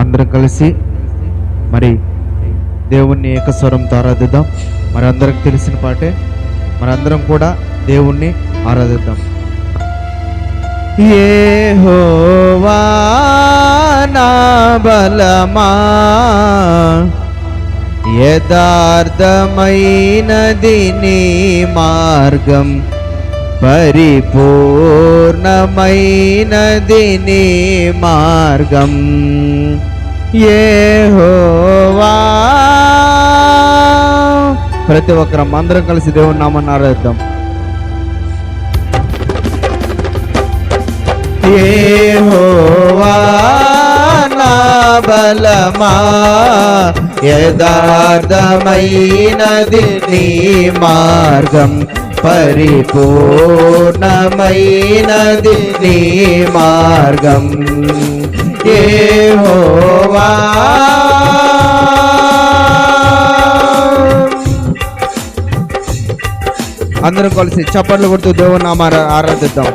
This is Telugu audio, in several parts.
అందరం కలిసి మరి దేవుణ్ణి ఏకస్వరంతో ఆరాధిద్దాం. మరి అందరికి తెలిసిన పాటే మనందరం కూడా దేవుణ్ణి ఆరాధిద్దాం. యెహోవా నా బలమా, యథార్థమైనది నీ మార్గం, పరిపూర్ణమైనది నీ మార్గం. యెహోవా, ప్రతి ఒక్కరం అందరం కలిసి దేవుని నామాన్ని ఆరాధిద్దాం. యెహోవా నా బలమా, యథార్థమైనది నీ మార్గం, పరిపూర్ణమైనది నీ మార్గం. యెహోవా, అందరం కలిసి చప్పట్లు కొడుతూ దేవుని నామాన్ని ఆరాధిద్దాం.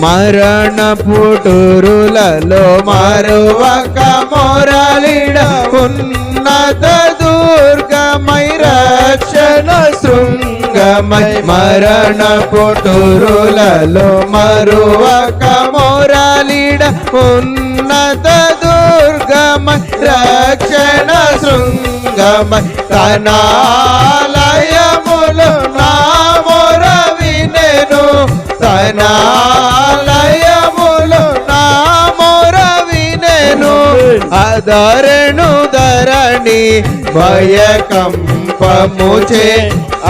మరణ పుటూరులలో మరువక మొరలిడ, ఉన్నత దుర్గమై రక్షణ శృంగమై. మరణ పుటూరులలో మరువక మొరలిడ, ఉన్నత దుర్గమై రక్షణ శృంగమై. తనాలయములు నా మొర వినెను, తనాలయములు నా మొర వినెను. అదరెను ధరణి భయకంపముచే,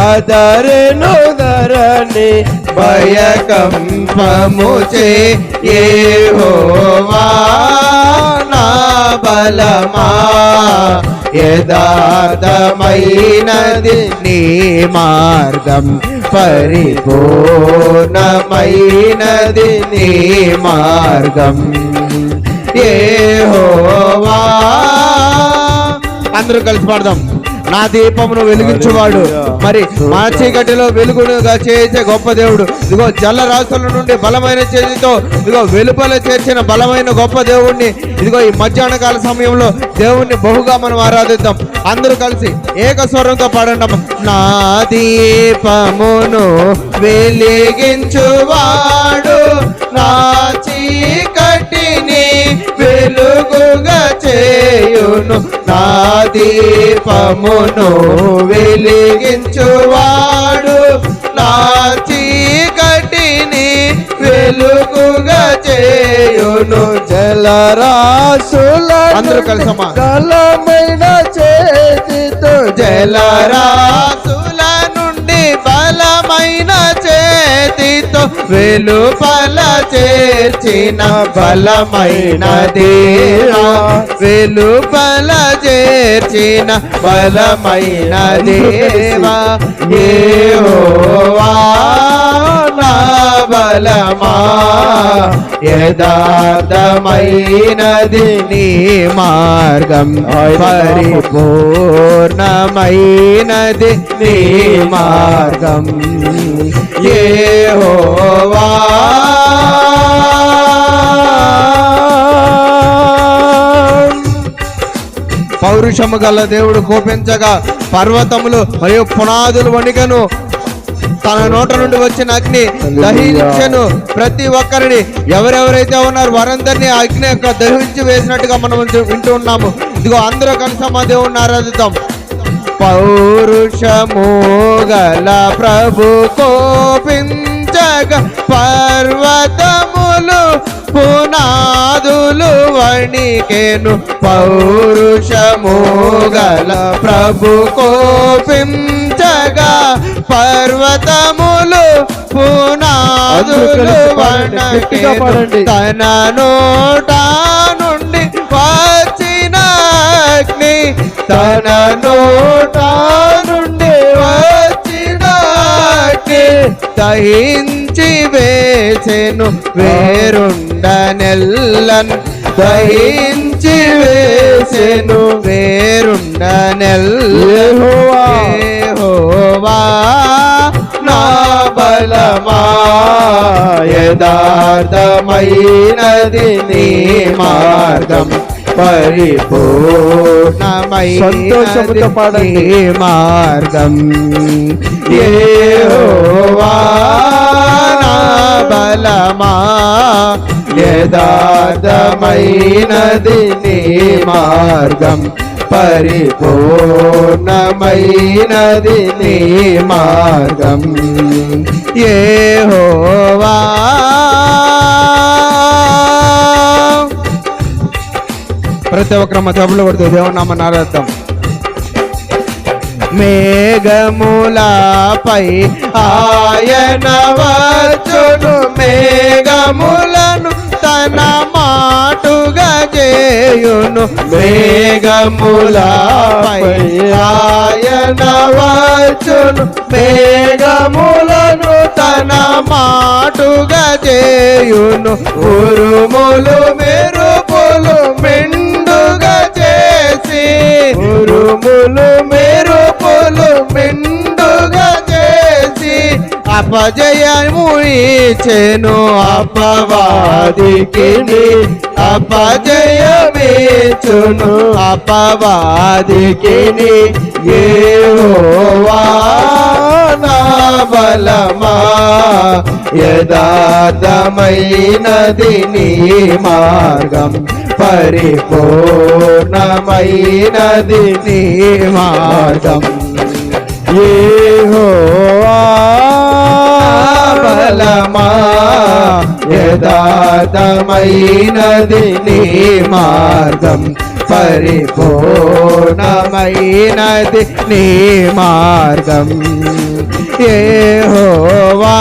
అదరెను ధరణి భయకంపముచే. యెహోవా నా బలమా, యథార్థమైనది నీ మార్గం, పరిపూర్ణమైనది నీ మార్గం. యెహోవా, అందరూ కలిసి పాడదాం. నా దీపమును వెలిగించువాడు, మరి మా చీకటిలో వెలుగుగా చేసే గొప్ప దేవుడు. ఇదిగో జల రాశుల నుండి బలమైన చేతితో ఇదిగో వెలుపల చేర్చిన బలమైన గొప్ప దేవుణ్ణి ఇదిగో ఈ మధ్యాహ్న కాల సమయంలో దేవుణ్ణి బహుగా మనం ఆరాధిద్దాం. అందరూ కలిసి ఏకస్వరంతో పాడండి. నా దీపమును వెలిగించువాడు, నా చీకటిని వెలుగుగా చేయును. నా దీపమును వెలిగించువాడు, నా చీకటిని వెలుగుగా చేయును. జలరాశుల అందరూ కలిసమ్మా, బలమైన చేతితో జలరాశుల నుండి బలమైన చేతితో వెలుపల చేర్చిన బలమైన దేవా, వెలుపల చేర్చిన బలమైన దేవా. యెహోవా నా బలమా, యథార్థమైనది నీ మార్గం, పరిపూర్ణమైనది నీ మార్గం. యెహోవా, పౌరుషము గల దేవుడు కోపించగా పర్వతములు మరియు పునాదులు వణికను, తన నోట నుండి వచ్చిన అగ్ని దహించెను. ప్రతి ఒక్కరిని ఎవరెవరైతే ఉన్నారు వారందరినీ అగ్ని యొక్క దహించి వేసినట్టుగా మనం వింటూ ఉన్నాము. ఇదిగో అందరూ కలిసి మా దేవుణ్ణి ఆరాధిద్దాం. పౌరుషము గల ప్రభు కోపించగా పర్వతములు పునాదులు వణికెను. పౌరుషము గల ప్రభు కోపించగా పర్వతములు పునాదులు వణికెను. తన నోట నుండి వచ్చిన అగ్ని, తన నోట నుండి వచ్చిన అగ్ని దహించి వేసెను. వేరుండనెల్లన్ దహించి వేసెను, వేరుండనెల్ల. యెహోవా నా బల బలమా యథార్థమైనది నీ మార్గం పరిపూర్ణమైన సంతోషముతో పాడండి మార్గం యెహోవా నా బలమా యథార్థమైనది నీ మార్గం పరిపూర్ణమైనది నీ మార్గం యెహోవా ప్రతి ఒక్కరు మా సభలో పడుతుంది దేవుని నామ నారాధం. మేఘములపై ఆయన వచ్చును మేఘములను తన మాటుగా చేయును మేఘములపై ఆయన వచ్చును మేఘములను తన మాటుగా చేయును ఉరుములు మెరుపులు మెండుగా చేసి ఉరుములు మెరుపులు మెండుగా చేసి అపజయము ఇచ్చెను అపవాదికి అపజయమిచ్చును అపవాదికి యెహోవా నా బలమా యథార్థమైనది నీ మార్గం పరిపూర్ణమైనది నీ మార్గం యెహోవా బలమా యథార్థమైనది నీ మార్గం పరిపూర్ణమైనది నీ మార్గం యెహోవా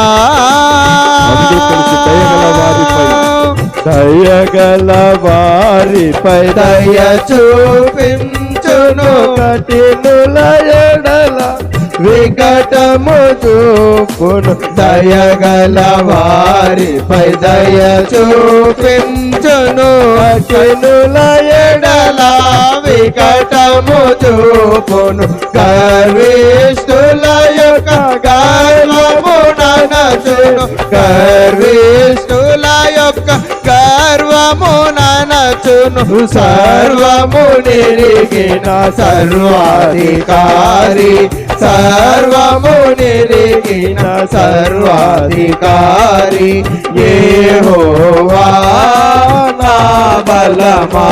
దయగల వారిపై దయ చూపించును కఠినుల ఎడల వికటము చూపును దయగల వారిపై దయ చూపించును కఠినుల ఎడల వికటము చూపును గర్విష్ఠుల యొక్క గర్వము ననచును గర్విష్ఠుల యొక్క గర్వము ననచును సర్వము నిరిగిన సర్వాధికారి సర్వము నిరిగిన సర్వాధికారి యెహోవా నా బలమా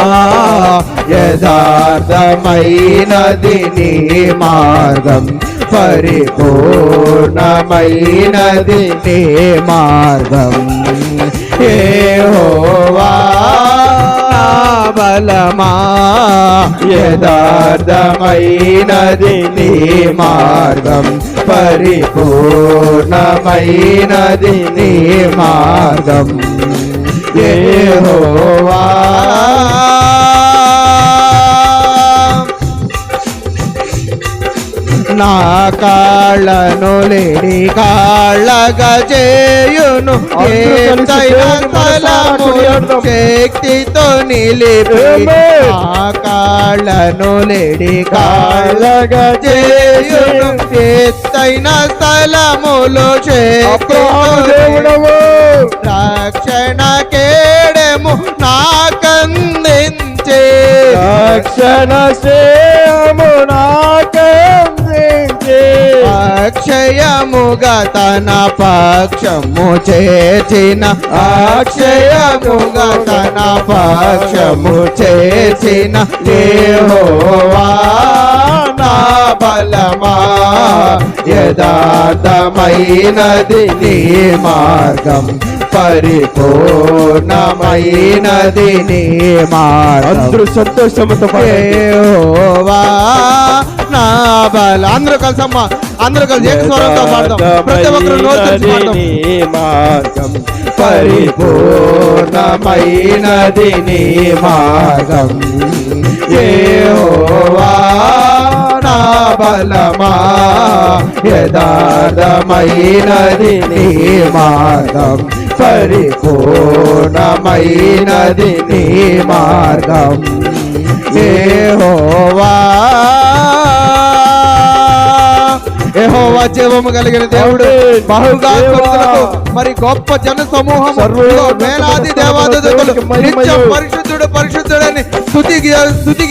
యథార్థమైనది నీ మార్గం పరిపూర్ణమైనది నీ మార్గం యెహోవా నా బలమా యథార్థమైనది నీ మార్గం పరిపూర్ణమైనది నీ మార్గం యెహోవా నా కాళ్ళను లేడి కాళ్ళగా చేయును శక్తితో నిలిపి నా కాళ్ళను లేడి కాళ్ళగా చేయును ఎత్తైన స్థలములో దేవుడవు రక్షణ కేడము నాకందించే రక్షణ శ్రేయము నాకందించే అక్షయముగా తన పక్షము చేసిన అక్షయముగా తన పక్షము చేసిన యెహోవా నా బలమా యథార్థమైనది నీ మార్గం పరిపూర్ణమైనది నీ మార్గం అందరూ సంతోషంతో యెహోవా నా బల అందరూ కలిసమ్మా అందరూ కలిసి ఏక స్వరంతో పాడదాం ప్రతి ఒక్కరు నోరు తెరిచి పాడదాం మార్గం పరిపూర్ణమైనది నీ మార్గం యెహోవా నా బలమా యథార్థమైనది నీ మార్గం పరిపూర్ణమైనది నీ మార్గం యెహోవా యెహోవా జీవము కలిగిన దేవుడు, బహుగా స్తుతులకు మరి గొప్ప జన సమూహం, వేలాది దేవాదూతలు నిత్యం పరిశుద్ధుడు పరిశుద్ధుడని స్తుతి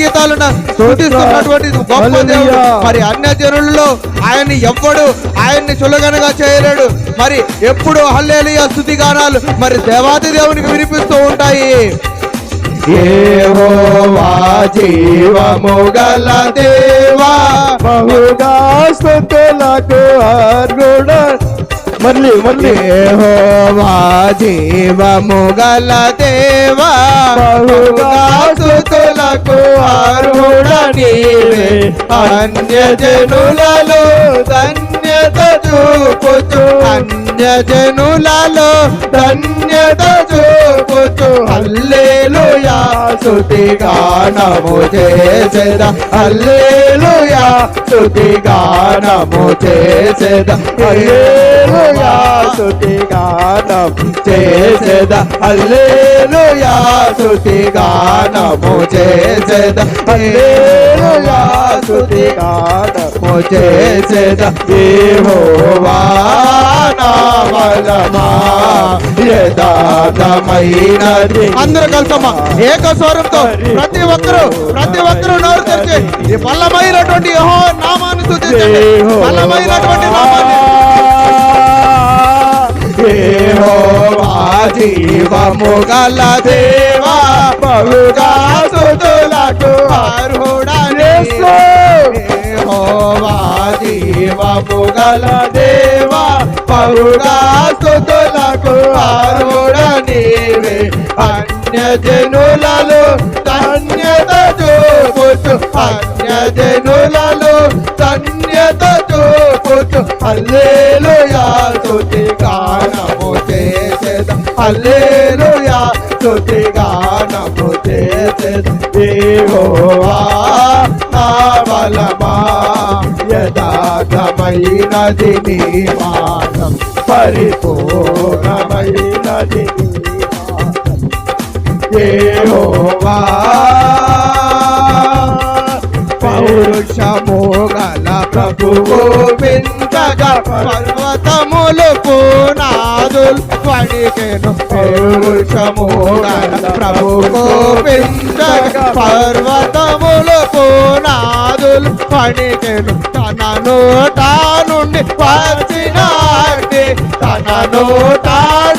గీతాలను స్తుతిస్తున్నటువంటి గొప్ప దేవుడు. మరి అన్య జనులలో ఆయన్ని ఎవ్వడు ఆయన్ని చులగనగా చేయలేడు. మరి ఎప్పుడు హల్లెలూయా స్తుతి గానాలు మరి దేవాది దేవునికి వినిపిస్తూ ఉంటాయి. యెహోవా జీవము గల దేవా, బహుగా స్తుతులకు అర్హుడా. మళ్ళీ యెహోవా జీవము గల దేవా, బహుగా స్తుతులకు అర్హుడా నీవే. అన్యజనులలో ధన్యత చూపుచు, అన్యజనులలో ధన్యత చూపుచు, హల్లెలూయా స్తుతి గానము చేసేదా, హల్లెలూయా స్తుతి గానము చేసేదా, హల్లెలూయా స్తుతి గానము చేసేదా, హల్లెలూయా స్తుతి గానము చేసేదా, హల్లెలూయా స్తుతి గానము చేసేదా. యెహోవా నా బలమా యథార్థమైనది. అందరూ కలిసమ్మా ఏక స్వరంతో ప్రతి ఒక్కరూ నోరు తెరిచి ఈ బలమైనటువంటి యెహోవా నామాన్ని స్తుతించండి. బలమైనటువంటి నామాన్ని. యెహోవా జీవము గల దేవా, బహుగా స్తుతులకు అర్హుడా నీవే. యెహోవా జీవము గల దేవా, బహుగా స్తుతులకు అర్హుడా నీవే. అన్యజనులలో ధన్యత చూపుచు, అన్యజనులలో ధన్యత చూపుచు, హల్లెలూయా స్తుతి గానము చేసేదా, హల్లెలూయా స్తుతి గానము చేసేదా. యెహోవా నా బలమా యథార్థమైనది నీ మార్గం, పరిపూర్ణమైనది నీ మార్గం. యెహోవా పౌరుషము గల ప్రభువు వింతగా, పర్వతములు పునాదులు వణికెను. పౌరుషము గల ప్రభువు వింతగా, పర్వతములు పునాదులు వణికెను. తన నోట నుండి వచ్చిన అగ్ని, తన నోట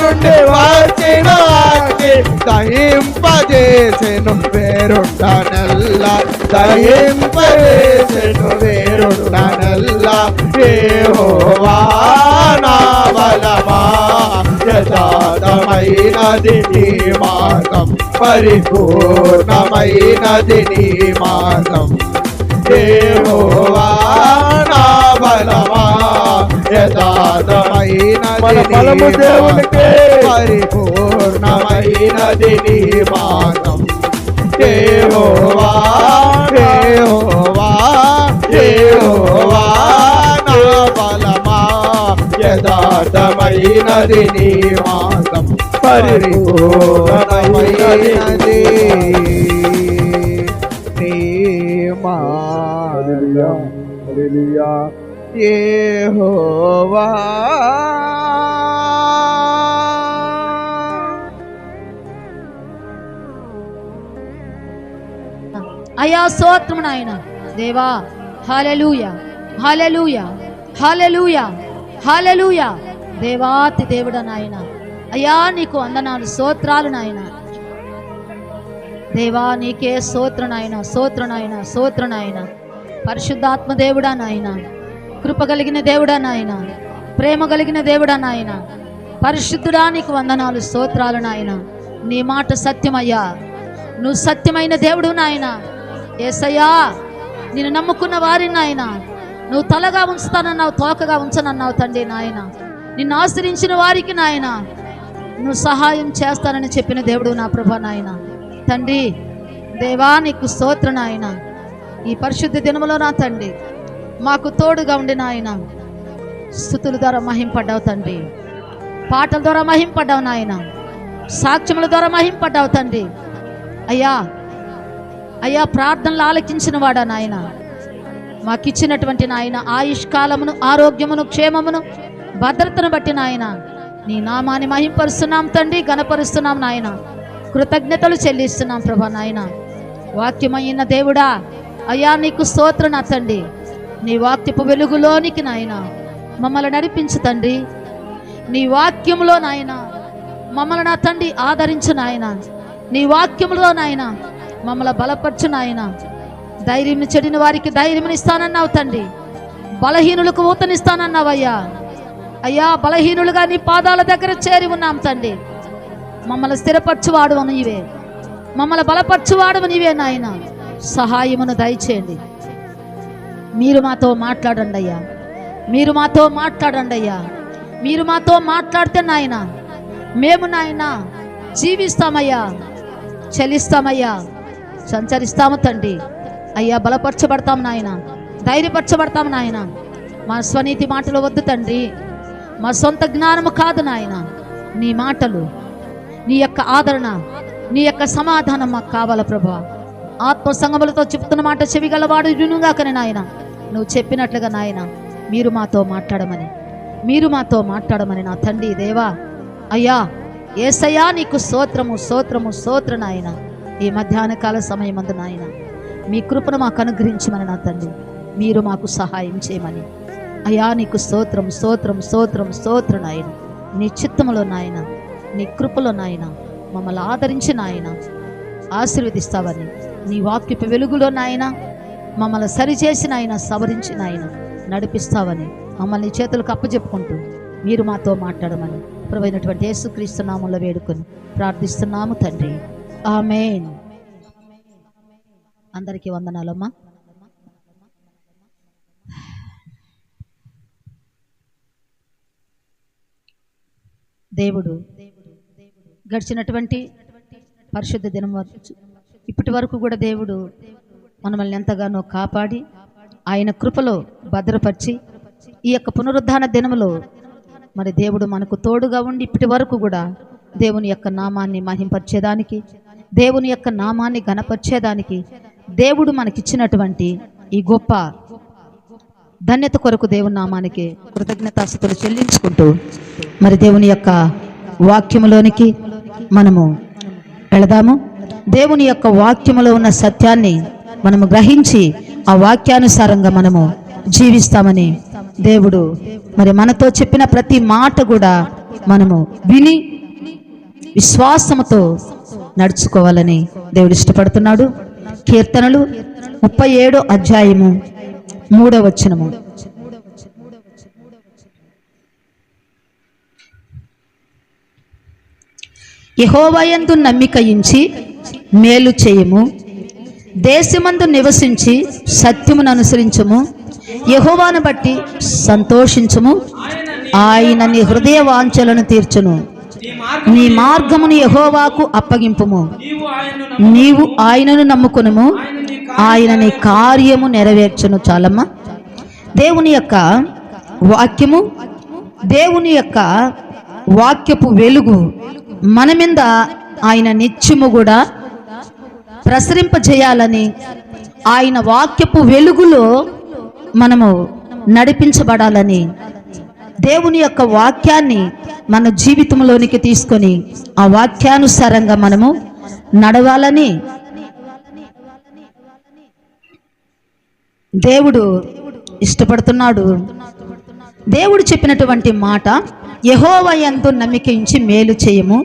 నుండి వచ్చిన అగ్ని దహింపజేసెను వేరుండనల్లా, దహింపజేసెను వేరుండనల్లా. యెహోవా నా బలమా యథార్థమైనది నీ మార్గం, పరిపూర్ణమైనది నీ మార్గం. యెహోవా నా బలమా యథార్థమైనది బలము దేవునికే, పరిపూర్ణమైనది నీ మార్గం. యెహోవా యెహోవా యెహోవా నా బలమా యథార్థమైనది నీ మార్గం, పరిపూర్ణమైనది నీ మార్గం. యెహోవా అయా స్తోత్రము నాయన దేవా. హల్లెలూయా హల్లెలూయా హల్లెలూయా హల్లెలూయా. దేవాతి దేవుడా నాయన, అయ్యా నీకు వందనాలు స్తోత్రాలు నాయన. దేవా నీకే స్తోత్ర నాయన, స్తోత్ర నాయన, స్తోత్ర నాయన. పరిశుద్ధాత్మ దేవుడా నాయన, కృప కలిగిన దేవుడా నాయన, ప్రేమ కలిగిన దేవుడా నాయన, పరిశుద్ధుడా నీకు వందనాలు స్తోత్రాలు నాయన. నీ మాట సత్యమయ్యా, నువ్వు సత్యమైన దేవుడు నాయన. యేసయ్యా నిన్ను నమ్ముకున్న వారిని నాయన నువ్వు తలగా ఉంచుతానన్నావు, తోకగా ఉంచనన్నావు తండ్రి నాయన. నిన్ను ఆశ్రయించిన వారికి నాయన నువ్వు సహాయం చేస్తానని చెప్పిన దేవుడు నా ప్రభా నాయన. తండ్రి దేవా నీకు స్తోత్ర నాయన. ఈ పరిశుద్ధ దినములో నా తండ్రి మాకు తోడుగా ఉండి నాయన, స్తుతుల ద్వారా మహింపడ్డావు తండ్రి, పాటల ద్వారా మహింపడ్డావు నాయన, సాక్ష్యముల ద్వారా మహింపడ్డావు తండ్రి. అయ్యా అయ్యా ప్రార్థనలు ఆలకించిన వాడా నాయన, మాకిచ్చినటువంటి నాయన ఆయుష్కాలమును, ఆరోగ్యమును, క్షేమమును, భద్రతను బట్టి నాయన నీ నామాన్ని మహింపరుస్తున్నాం తండ్రి, ఘనపరుస్తున్నాం నాయన. కృతజ్ఞతలు చెల్లిస్తున్నాం ప్రభా నాయన. వాక్యమైన దేవుడా అయ్యా నీకు స్తోత్రం నా తండ్రి. నీ వాక్యపు వెలుగులోనికి నాయన మమ్మల్ని నడిపించు తండ్రి. నీ వాక్యములో నాయన మమ్మల్ని నా తండ్రి ఆదరించు నాయన. నీ వాక్యములో నాయన మమ్మల్ని బలపరచు నాయన. ధైర్యం చెడిన వారికి ధైర్యం ఇస్తానన్నావు తండ్రి, బలహీనులకు ఊతనిస్తానన్నావయ్యా. అయ్యా బలహీనులుగా నీ పాదాల దగ్గర చేరి ఉన్నాం తండ్రి. మమ్మల్ని స్థిరపరచువాడు నీవే, మమ్మల్ని బలపరచువాడు నీవే నాయన. సహాయమును దయచేయండి. మీరు మాతో మాట్లాడండి అయ్యా, మీరు మాతో మాట్లాడండి అయ్యా. మీరు మాతో మాట్లాడితే నాయన మేము నాయన జీవిస్తామయ్యా, చలిస్తామయ్యా, సంచరిస్తాము తండ్రి. అయ్యా బలపరచబడతాం నాయన, ధైర్యపరచబడతాం నాయన. మా స్వనీతి మాటలు వద్దు తండ్రి, మా సొంత జ్ఞానము కాదు నాయన. నీ మాటలు, నీ యొక్క ఆదరణ, నీ యొక్క సమాధానం మాకు కావాల ప్రభా. ఆత్మ సంగములతో చెప్తున్న మాట చెవిగలవాడు వినుగాకని నాయన. నువ్వు చెప్పినట్లుగా నాయన మీరు మాతో మాట్లాడమని, మీరు మాతో మాట్లాడమని నా తండ్రి దేవా. అయ్యా యేసయ్యా నీకు స్తోత్రము, స్తోత్రము, స్తోత్ర నాయన. ఈ మధ్యాహ్న కాల సమయమందు నాయన మీ కృపను మాకు అనుగ్రహించమని నా తండ్రి, మీరు మాకు సహాయం చేయమని. అయ్యా నీకు స్తోత్రం, స్తోత్రం, స్తోత్రం, స్తోత్ర నాయన. నీ చిత్తములో నాయన, నీ కృపలో నాయన మమ్మల్ని ఆదరించి నాయన ఆశీర్వదిస్తావని, నీ వాక్యపు వెలుగులో నాయన మమ్మల్ని సరిచేసి నాయన సవరించి నాయన నడిపిస్తావని మమ్మల్ని చేతులకు అప్పచెప్పుకుంటూ మీరు మాతో మాట్లాడమని ప్రభువైనటువంటి యేసుక్రీస్తు నామములో వేడుకొని ప్రార్థిస్తున్నాము తండ్రి, ఆమేన్. అందరికీ వందనాలమ్మా. దేవుడు గడిచినటువంటి పరిశుద్ధ దినం ఇప్పటి వరకు కూడా దేవుడు మనల్ని ఎంతగానో కాపాడి ఆయన కృపలో భద్రపరిచి ఈ యొక్క పునరుద్ధాన దినములో మరి దేవుడు మనకు తోడుగా ఉండి ఇప్పటి వరకు కూడా దేవుని యొక్క నామాన్ని మహింపరిచేదానికి, దేవుని యొక్క నామాన్ని ఘనపరిచేదానికి దేవుడు మనకిచ్చినటువంటి ఈ గొప్ప ధన్యత కొరకు దేవుని నామానికి కృతజ్ఞతాస్తుతులు చెల్లించుకుంటూ మరి దేవుని యొక్క వాక్యములోనికి మనము వెళదాము. దేవుని యొక్క వాక్యములో ఉన్న సత్యాన్ని మనము గ్రహించి ఆ వాక్యానుసారంగా మనము జీవిస్తామని దేవుడు మరి మనతో చెప్పిన ప్రతి మాట కూడా మనము విని విశ్వాసముతో నడుచుకోవాలని దేవుడు ఇష్టపడుతున్నాడు. కీర్తనలు 37 అధ్యాయము 3వ వచనము. యెహోవాయందు నమ్మిక ఉంచి మేలు చేయము, దేశమందు నివసించి సత్యమును అనుసరించుము, యెహోవాను బట్టి సంతోషించుము, ఆయన నీ హృదయ వాంఛలను తీర్చును, నీ మార్గమును యెహోవాకు అప్పగింపుము, నీవు ఆయనను నమ్ముకునుము, ఆయన నీ కార్యము నెరవేర్చును. చాలమ్మా. దేవుని యొక్క వాక్యము, దేవుని యొక్క వాక్యపు వెలుగు మన మీద ఆయన నిత్యము కూడా ప్రసరింపజేయాలని, ఆయన వాక్యపు వెలుగులో మనము నడిపించబడాలని, దేవుని యొక్క వాక్యాన్ని మన జీవితంలోనికి తీసుకొని ఆ వాక్యానుసారంగా మనము నడవాలని దేవుడు ఇష్టపడుతున్నాడు. దేవుడు చెప్పినటువంటి మాట, యెహోవాయందు నమ్మిక ఉంచి మేలు చేయము,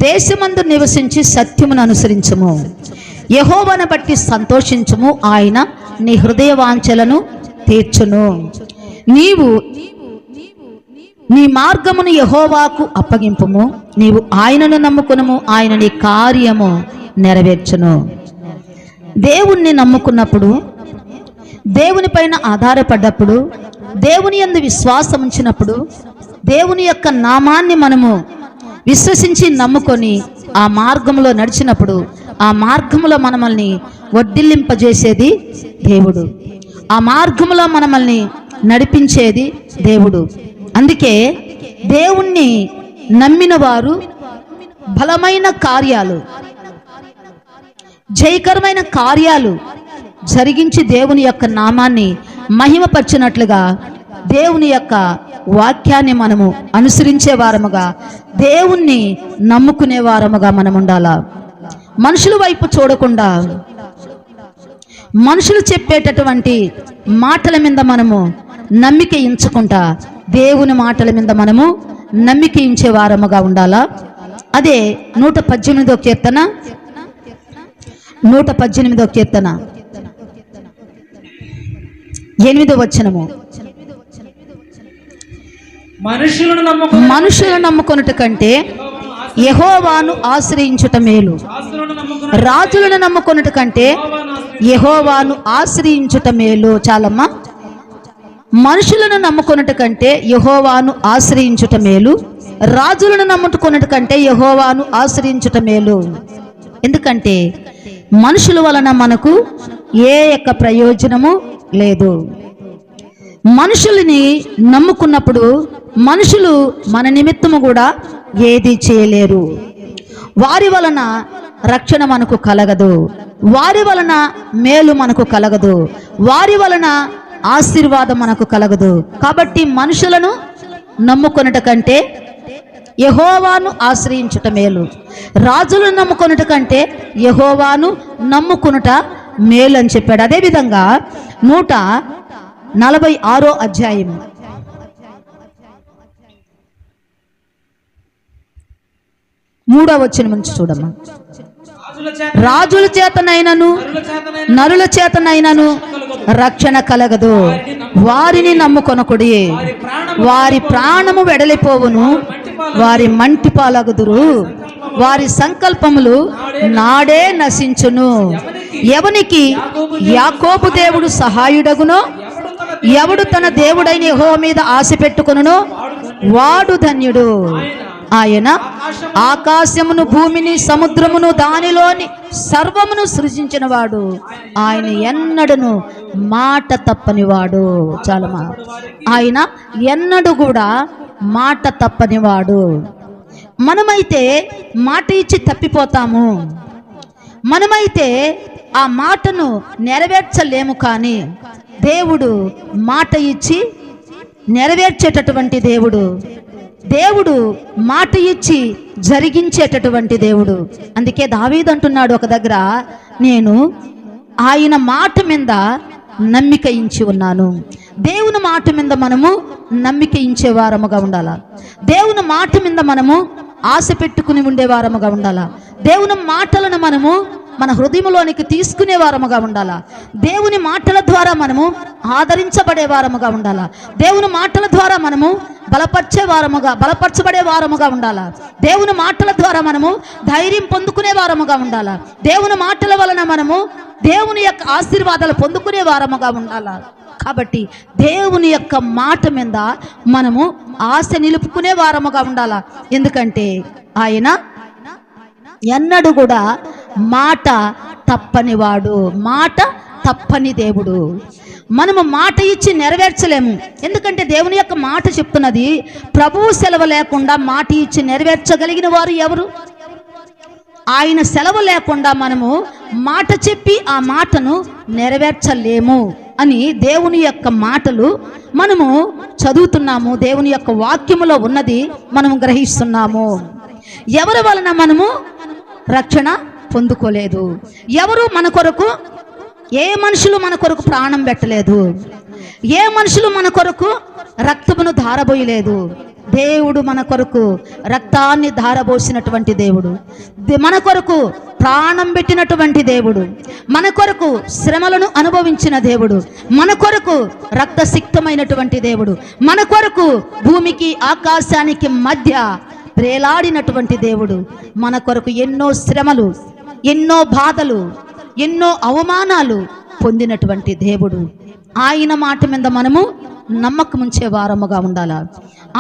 దేశమందు నివసించి సత్యమును అనుసరించుము, యెహోవాను బట్టి సంతోషించుము, ఆయన నీ హృదయ వాంఛలను తీర్చును, నీవు నీ మార్గమును యెహోవాకు అప్పగింపుము, నీవు ఆయనను నమ్ముకునుము, ఆయన నీ కార్యము నెరవేర్చును. దేవుణ్ణి నమ్ముకున్నప్పుడు, దేవుని పైన ఆధారపడ్డప్పుడు, దేవుని యందు విశ్వాసం ఉంచినప్పుడు, దేవుని యొక్క నామాన్ని మనము విశ్వసించి నమ్ముకొని ఆ మార్గంలో నడిచినప్పుడు, ఆ మార్గంలో మనల్ని వర్ధిల్లింపజేసేది దేవుడు, ఆ మార్గంలో మనల్ని నడిపించేది దేవుడు. అందుకే దేవుణ్ణి నమ్మిన వారు బలమైన కార్యాలు, జయకరమైన కార్యాలు జరిగించి దేవుని యొక్క నామాన్ని మహిమపరిచినట్లుగా దేవుని యొక్క వాక్యాన్ని మనము అనుసరించే వారముగా, దేవుణ్ణి నమ్ముకునే వారముగా మనం ఉండాలా. మనుషుల వైపు చూడకుండా మనుషులు చెప్పేటటువంటి మాటల మీద మనము నమ్మిక ఉంచకుండా దేవుని మాటల మీద మనము నమ్మిక ఉంచే వారముగా ఉండాలా. అదే 118వ కీర్తన 8వ వచనము. మనుషులను నమ్ముకొనుట కంటే యెహోవాను ఆశ్రయించుట మేలు. రాజులను నమ్ముకొనుట కంటే యెహోవాను ఆశ్రయించుట మేలు. చాలమ్మా. మనుషులను నమ్ముకొనుట కంటే యెహోవాను ఆశ్రయించుట మేలు, రాజులను నమ్ముకొనుట కంటే యెహోవాను ఆశ్రయించుట మేలు. ఎందుకంటే మనుషుల వలన మనకు ఏ యొక్క ప్రయోజనము లేదు. మనుషుల్ని నమ్ముకున్నప్పుడు మనుషులు మన నిమిత్తము కూడా ఏది చేయలేరు. వారి వలన రక్షణ మనకు కలగదు, వారి వలన మేలు మనకు కలగదు, వారి వలన ఆశీర్వాదం మనకు కలగదు. కాబట్టి మనుషులను నమ్ముకొనుట కంటే యెహోవాను ఆశ్రయించుట మేలు, రాజులను నమ్ముకొనుట కంటే యెహోవాను నమ్ముకొనుట మేలు అని చెప్పాడు. అదేవిధంగా 146వ అధ్యాయం 3వ వచనం నుంచి చూడమ్మా. రాజుల చేతనైనను నరుల చేతనైనను రక్షణ కలగదు, వారిని నమ్ముకొనకుడి. వారి ప్రాణము వెడలిపోవును, వారి మంటి పాలగుదురు, వారి సంకల్పములు నాడే నశించును. ఎవనికి యాకోబు దేవుడు సహాయుడగునో, ఎవడు తన దేవుడైన యెహోవా మీద ఆశ పెట్టుకొనునో వాడు ధన్యుడు. ఆయన ఆకాశమును, భూమిని, సముద్రమును, దానిలోని సర్వమును సృజించిన వాడు. ఆయన ఎన్నడను మాట తప్పనివాడు. చాలమా. ఆయన ఎన్నడు కూడా మాట తప్పనివాడు. మనమైతే మాట ఇచ్చి తప్పిపోతాము, మనమైతే ఆ మాటను నెరవేర్చలేము. కానీ దేవుడు మాట ఇచ్చి నెరవేర్చేటటువంటి దేవుడు, దేవుడు మాట ఇచ్చి జరిగించేటటువంటి దేవుడు. అందుకే దావీదు అంటున్నాడు ఒక దగ్గర, నేను ఆయన మాట మీద నమ్మిక ఇంచి ఉన్నాను. దేవుని మాట మీద మనము నమ్మిక ఇంచే వారముగా ఉండాలా. దేవుని మాట మీద మనము ఆశ పెట్టుకుని ఉండే వారముగా ఉండాలా. దేవుని మాటలను మనము మన హృదయంలోనికి తీసుకునే వారముగా ఉండాలా. దేవుని మాటల ద్వారా మనము ఆదరించబడే వారముగా ఉండాలా. దేవుని మాటల ద్వారా మనము బలపరచబడే వారముగా ఉండాలా. దేవుని మాటల ద్వారా మనము ధైర్యం పొందుకునే వారముగా ఉండాలా. దేవుని మాటల వలన మనము దేవుని యొక్క ఆశీర్వాదాలు పొందుకునే వారముగా ఉండాలా. కాబట్టి దేవుని యొక్క మాట మీద మనము ఆశ నిలుపుకునే వారముగా ఉండాలా. ఎందుకంటే ఆయన ఎన్నడూ కూడా మాట తప్పనివాడు, మాట తప్పని దేవుడు. మనము మాట ఇచ్చి నెరవేర్చలేము. ఎందుకంటే దేవుని యొక్క మాట చెప్తున్నది, ప్రభువు సెలవు లేకుండా మాట ఇచ్చి నెరవేర్చగలిగిన వారు ఎవరు? ఆయన సెలవు లేకుండా మనము మాట చెప్పి ఆ మాటను నెరవేర్చలేము అని దేవుని యొక్క మాటలు మనము చదువుతున్నాము. దేవుని యొక్క వాక్యములో ఉన్నది మనము గ్రహిస్తున్నాము. ఎవరి వలన మనము రక్షణ పొందుకోలేదు? ఎవరు మన కొరకు, ఏ మనుషులు మన కొరకు ప్రాణం పెట్టలేదు, ఏ మనుషులు మన కొరకు రక్తమును ధారబోయలేదు. దేవుడు మన కొరకు రక్తాన్ని ధారబోసినటువంటి దేవుడు, మన కొరకు ప్రాణం పెట్టినటువంటి దేవుడు, మన కొరకు శ్రమలను అనుభవించిన దేవుడు, మన కొరకు రక్తసిక్తమైనటువంటి దేవుడు, మన కొరకు భూమికి ఆకాశానికి మధ్య ప్రేలాడినటువంటి దేవుడు, మన కొరకు ఎన్నో శ్రమలు, ఎన్నో బాధలు, ఎన్నో అవమానాలు పొందినటువంటి దేవుడు. ఆయన మాట మీద మనము నమ్మకం ఉంచే వారముగా ఉండాలా.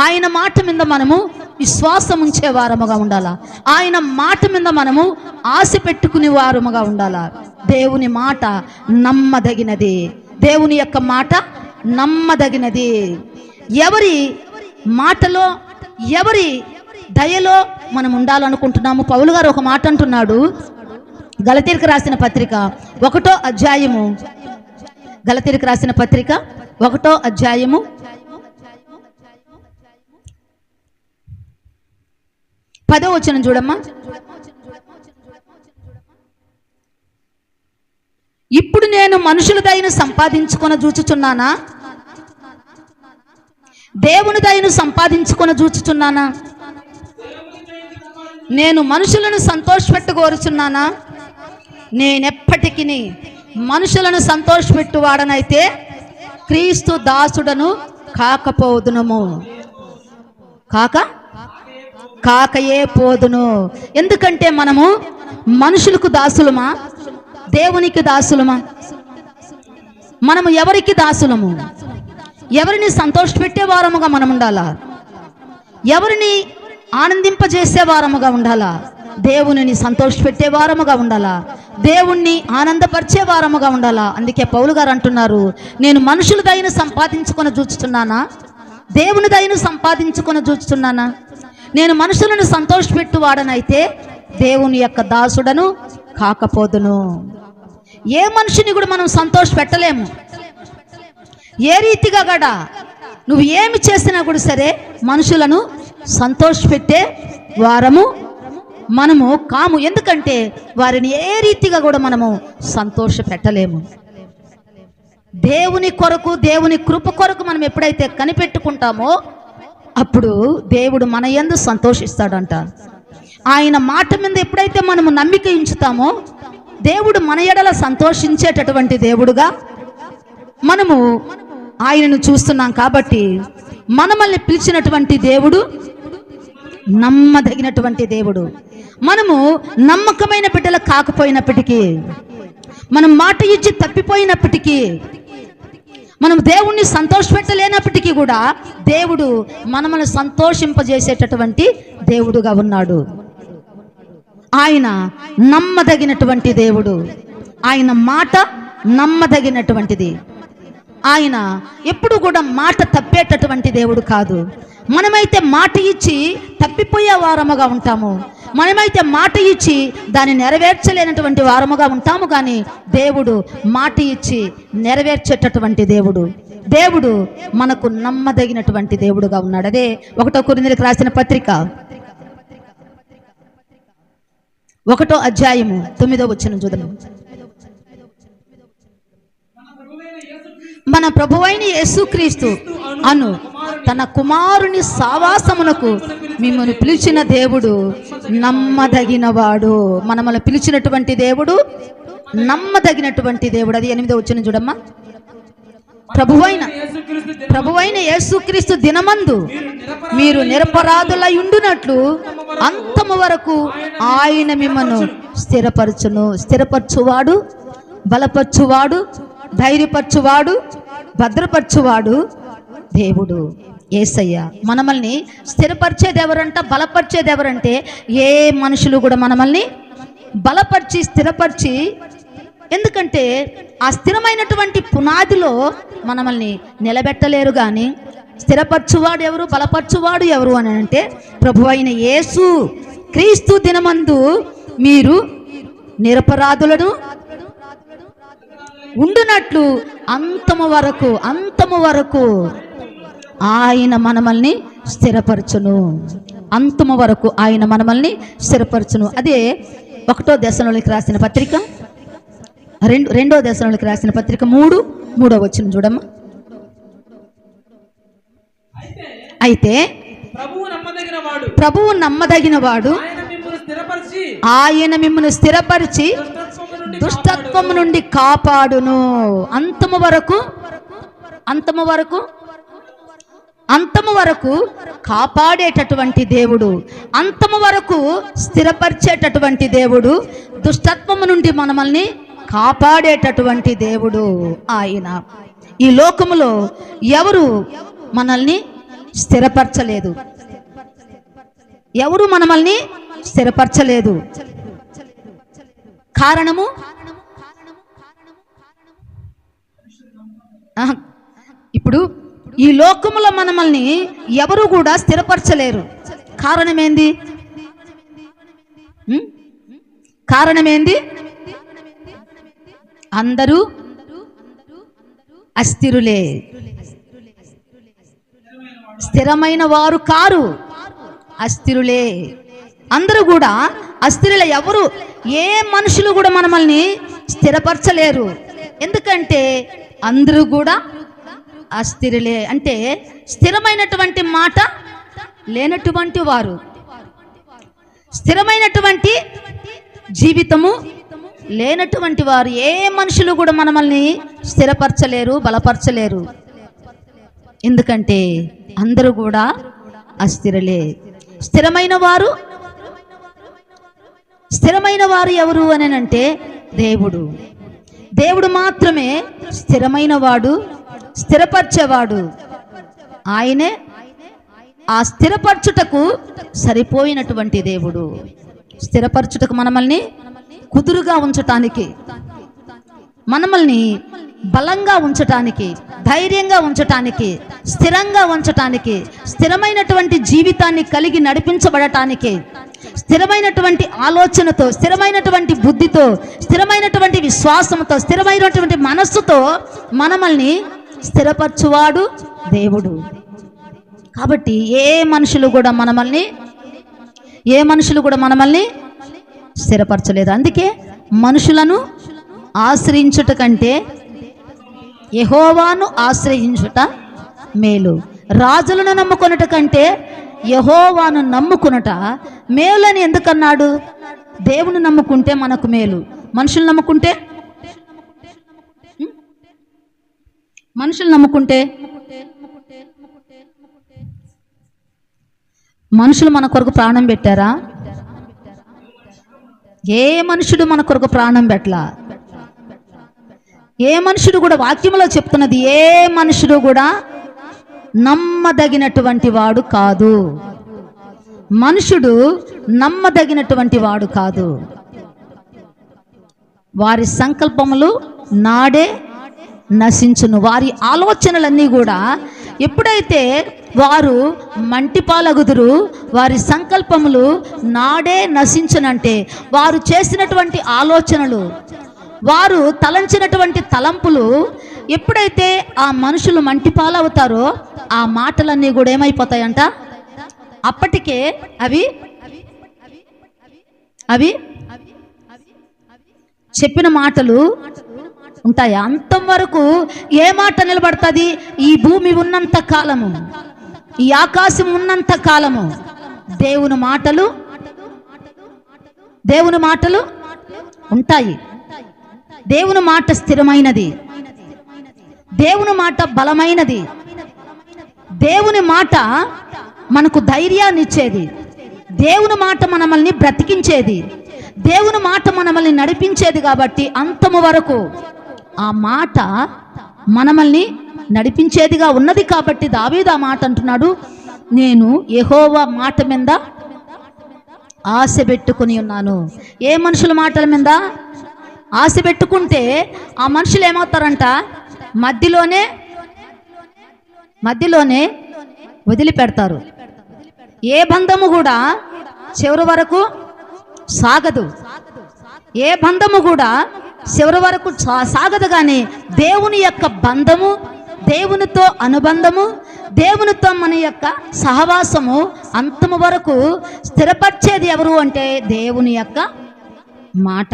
ఆయన మాట మీద మనము విశ్వాసం ఉంచే వారముగా ఉండాలా. ఆయన మాట మీద మనము ఆశ పెట్టుకునే వారముగా ఉండాలా. దేవుని మాట నమ్మదగినది, దేవుని యొక్క మాట నమ్మదగినది. ఎవరి మాటలో, ఎవరి దయలో మనం ఉండాలనుకుంటున్నాము? పౌలు గారు ఒక మాట అంటున్నాడు, గలతీయులకు రాసిన పత్రిక 1వ అధ్యాయము, గలతీయులకు రాసిన పత్రిక 1వ అధ్యాయము 10వ వచనం చూడమ్మా. ఇప్పుడు నేను మనుషుల దయను సంపాదించుకొని చూచుచున్నానా, దేవుని దయను సంపాదించుకొని చూచుచున్నానా? నేను మనుషులను సంతోషపెట్టుకోరుచున్నానా? నేనెప్పటికీ మనుషులను సంతోషపెట్టువాడనైతే క్రీస్తు దాసుడను కాకపోదునము. కాకయే పోదును. ఎందుకంటే మనము మనుషులకు దాసులమా, దేవునికి దాసులమా? మనము ఎవరికి దాసులము? ఎవరిని సంతోషపెట్టే వారముగా మనం ఉండాలా? ఎవరిని ఆనందింపజేసే వారముగా ఉండాలా? దేవునిని సంతోషపెట్టే వారముగా ఉండాలా? దేవుణ్ణి ఆనందపరిచే వారముగా ఉండాలా? అందుకే పౌలు గారు అంటున్నారు, నేను మనుషుల దయను సంపాదించుకొని చూచుతున్నానా, దేవుని దయను సంపాదించుకొని చూచుతున్నానా? నేను మనుషులను సంతోషపెట్టువాడనైతే దేవుని యొక్క దాసుడను కాకపోదును. ఏ మనిషిని కూడా మనం సంతోష పెట్టలేము. ఏ రీతిగా కూడా నువ్వు ఏమి చేసినా కూడా సరే మనుషులను సంతోషపెట్టే వారము మనము కాము. ఎందుకంటే వారిని ఏ రీతిగా కూడా మనము సంతోష పెట్టలేము. దేవుని కొరకు, దేవుని కృప కొరకు మనం ఎప్పుడైతే కనిపెట్టుకుంటామో అప్పుడు దేవుడు మన యందు సంతోషిస్తాడంట. ఆయన మాట మీద ఎప్పుడైతే మనము నమ్మిక ఉంచుతామో దేవుడు మన ఎడల సంతోషించేటటువంటి దేవుడుగా మనము ఆయనను చూస్తున్నాం. కాబట్టి మనల్ని పిలిచినటువంటి దేవుడు నమ్మదగినటువంటి దేవుడు. మనము నమ్మకమైన బిడ్డలు కాకపోయినప్పటికీ, మనం మాట ఇచ్చి తప్పిపోయినప్పటికీ, మనం దేవుణ్ణి సంతోషపెట్టలేనప్పటికీ కూడా దేవుడు మనల్ని సంతోషింపజేసేటటువంటి దేవుడుగా ఉన్నాడు. ఆయన నమ్మదగినటువంటి దేవుడు. ఆయన మాట నమ్మదగినటువంటిది. ఆయన ఎప్పుడు కూడా మాట తప్పేటటువంటి దేవుడు కాదు. మనమైతే మాట ఇచ్చి తప్పిపోయే వారముగా ఉంటాము. మనమైతే మాట ఇచ్చి దాన్ని నెరవేర్చలేనటువంటి వారముగా ఉంటాము. కానీ దేవుడు మాట ఇచ్చి నెరవేర్చేటటువంటి దేవుడు. దేవుడు మనకు నమ్మదగినటువంటి దేవుడుగా ఉన్నాడు. అదే 1 కొరింథీయులకు రాసిన పత్రిక 1వ అధ్యాయము 9వ వచనం చూద్దాం. మన ప్రభువైన యేసుక్రీస్తు అను తన కుమారుని సావాసమునకు మిమ్మల్ని పిలిచిన దేవుడు నమ్మదగినవాడు. మనల్ని పిలిచినటువంటి దేవుడు నమ్మదగినటువంటి దేవుడు. అది 8వ వచనం చూడమ్మా. ప్రభువైన యేసుక్రీస్తు దినమందు మీరు నిరపరాధులై ఉండునట్లు అంతము వరకు ఆయన మిమ్మను స్థిరపరచును. స్థిరపరచువాడు, బలపరచువాడు, ధైర్యపరచువాడు, భద్రపరచువాడు దేవుడు యేసయ్య. మనల్ని స్థిరపరిచేది ఎవరంట, బలపరిచేది ఎవరంటే ఏ మనుషులు కూడా మనల్ని బలపరిచి స్థిరపరిచి, ఎందుకంటే ఆ స్థిరమైనటువంటి పునాదిలో మనల్ని నిలబెట్టలేరు. కానీ స్థిరపరచువాడు ఎవరు, బలపరచువాడు ఎవరు అని అంటే ప్రభువైన యేసు క్రీస్తు దినమందు మీరు నిరపరాధులను ఉండునట్లు అంతము వరకు ఆయన మనల్ని స్థిరపరచును. అంతము వరకు ఆయన మనల్ని స్థిరపరచును. అదే 1వ దశలోనికి రాసిన పత్రిక 2వ దశలోనికి రాసిన పత్రిక 3వ వచనం చూడమ్మా. అయితే ప్రభువు నమ్మదగిన వాడు, ఆయన మిమ్మల్ని స్థిరపరిచి దుష్టత్వము నుండి కాపాడును. అంతము వరకు కాపాడేటటువంటి దేవుడు, అంతము వరకు స్థిరపరిచేటటువంటి దేవుడు, దుష్టత్వము నుండి మనల్ని కాపాడేటటువంటి దేవుడు ఆయన. ఈ లోకములో ఎవరు మనల్ని స్థిరపరచలేదు, ఎవరు మనల్ని స్థిరపరచలేదు. కారణము ఇప్పుడు ఈ లోకములో మనల్ని ఎవరు కూడా స్థిరపరచలేరు. కారణమేంది? అందరూ అస్థిరులే, స్థిరమైన వారు కారు, అస్థిరులే. అందరూ కూడా అస్థిరులే. ఎవరు, ఏ మనుషులు కూడా మనల్ని స్థిరపరచలేరు. ఎందుకంటే అందరూ కూడా అస్థిరులే. అంటే స్థిరమైనటువంటి మాట లేనటువంటి వారు, స్థిరమైనటువంటి జీవితము లేనటువంటి వారు. ఏ మనుషులు కూడా మనల్ని స్థిరపరచలేరు, బలపరచలేరు. ఎందుకంటే అందరూ కూడా అస్థిరులే. స్థిరమైన వారు ఎవరు అని అంటే దేవుడు. దేవుడు మాత్రమే స్థిరమైన వాడు, స్థిరపరచేవాడు. ఆయనే ఆ స్థిరపరచుటకు సరిపోయినటువంటి దేవుడు. స్థిరపరచుటకు మనల్ని కుదురుగా ఉంచటానికి, మనల్ని బలంగా ఉంచటానికి, ధైర్యంగా ఉంచటానికి, స్థిరంగా ఉంచటానికి, స్థిరమైనటువంటి జీవితాన్ని కలిగి నడిపించబడటానికి, స్థిరమైనటువంటి ఆలోచనతో, స్థిరమైనటువంటి బుద్ధితో, స్థిరమైనటువంటి విశ్వాసంతో, స్థిరమైనటువంటి మనస్సుతో మనల్ని స్థిరపరచువాడు దేవుడు. కాబట్టి ఏ మనుషులు కూడా మనల్ని స్థిరపరచలేదు. అందుకే మనుషులను ఆశ్రయించుట కంటే యెహోవాను ఆశ్రయించుట మేలు. రాజులను నమ్ముకొనుట కంటే యెహోవాను నమ్ముకొనుట మేలని ఎందుకన్నాడు? దేవుని నమ్ముకుంటే మనకు మేలు. మనుషులు నమ్ముకుంటే మనుషులు మన కొరకు ప్రాణం పెట్టారా? ఏ మనుషుడు మన కొరకు ప్రాణం పెట్టలా. ఏ మనుషుడు కూడా, వాక్యంలో చెప్తున్నది, ఏ మనుషుడు కూడా నమ్మదగినటువంటి వాడు కాదు. మనుషుడు నమ్మదగినటువంటి వాడు కాదు. వారి సంకల్పములు నాడే నశించును. వారి ఆలోచనలన్నీ కూడా ఎప్పుడైతే వారు మంటిపాలగుదురు, వారి సంకల్పములు నాడే నశించునంటే వారు చేసినటువంటి ఆలోచనలు, వారు తలంచినటువంటి తలంపులు ఎప్పుడైతే ఆ మనుషులు మంటిపాలవుతారో ఆ మాటలన్నీ కూడా ఏమైపోతాయంట? అప్పటికే అవి చెప్పిన మాటలు ఉంటాయి. అంతవరకు ఏ మాట నిలబడుతుంది? ఈ భూమి ఉన్నంత కాలము, ఈ ఆకాశం ఉన్నంత కాలము దేవుని మాటలు ఉంటాయి. దేవుని మాట స్థిరమైనది, దేవుని మాట బలమైనది, దేవుని మాట మనకు ధైర్యాన్ని ఇచ్చేది, దేవుని మాట మనల్ని బ్రతికించేది, దేవుని మాట మనల్ని నడిపించేది. కాబట్టి అంతము వరకు ఆ మాట మనల్ని నడిపించేదిగా ఉన్నది. కాబట్టి దావీదు ఆ మాట అంటున్నాడు, నేను యెహోవా మాట మీద ఆశ పెట్టుకుని ఉన్నాను. ఏ మనుషుల మాటల మీద ఆశ పెట్టుకుంటే ఆ మనుషులు ఏమవుతారంట? మధ్యలోనే వదిలిపెడతారు. ఏ బంధము కూడా చివరి వరకు సాగదు. ఏ బంధము కూడా చివరి వరకు సాగదు. కానీ దేవుని యొక్క బంధము, దేవునితో అనుబంధము, దేవునితో మన యొక్క సహవాసము అంతము వరకు స్థిరపరిచేది ఎవరు అంటే దేవుని యొక్క మాట.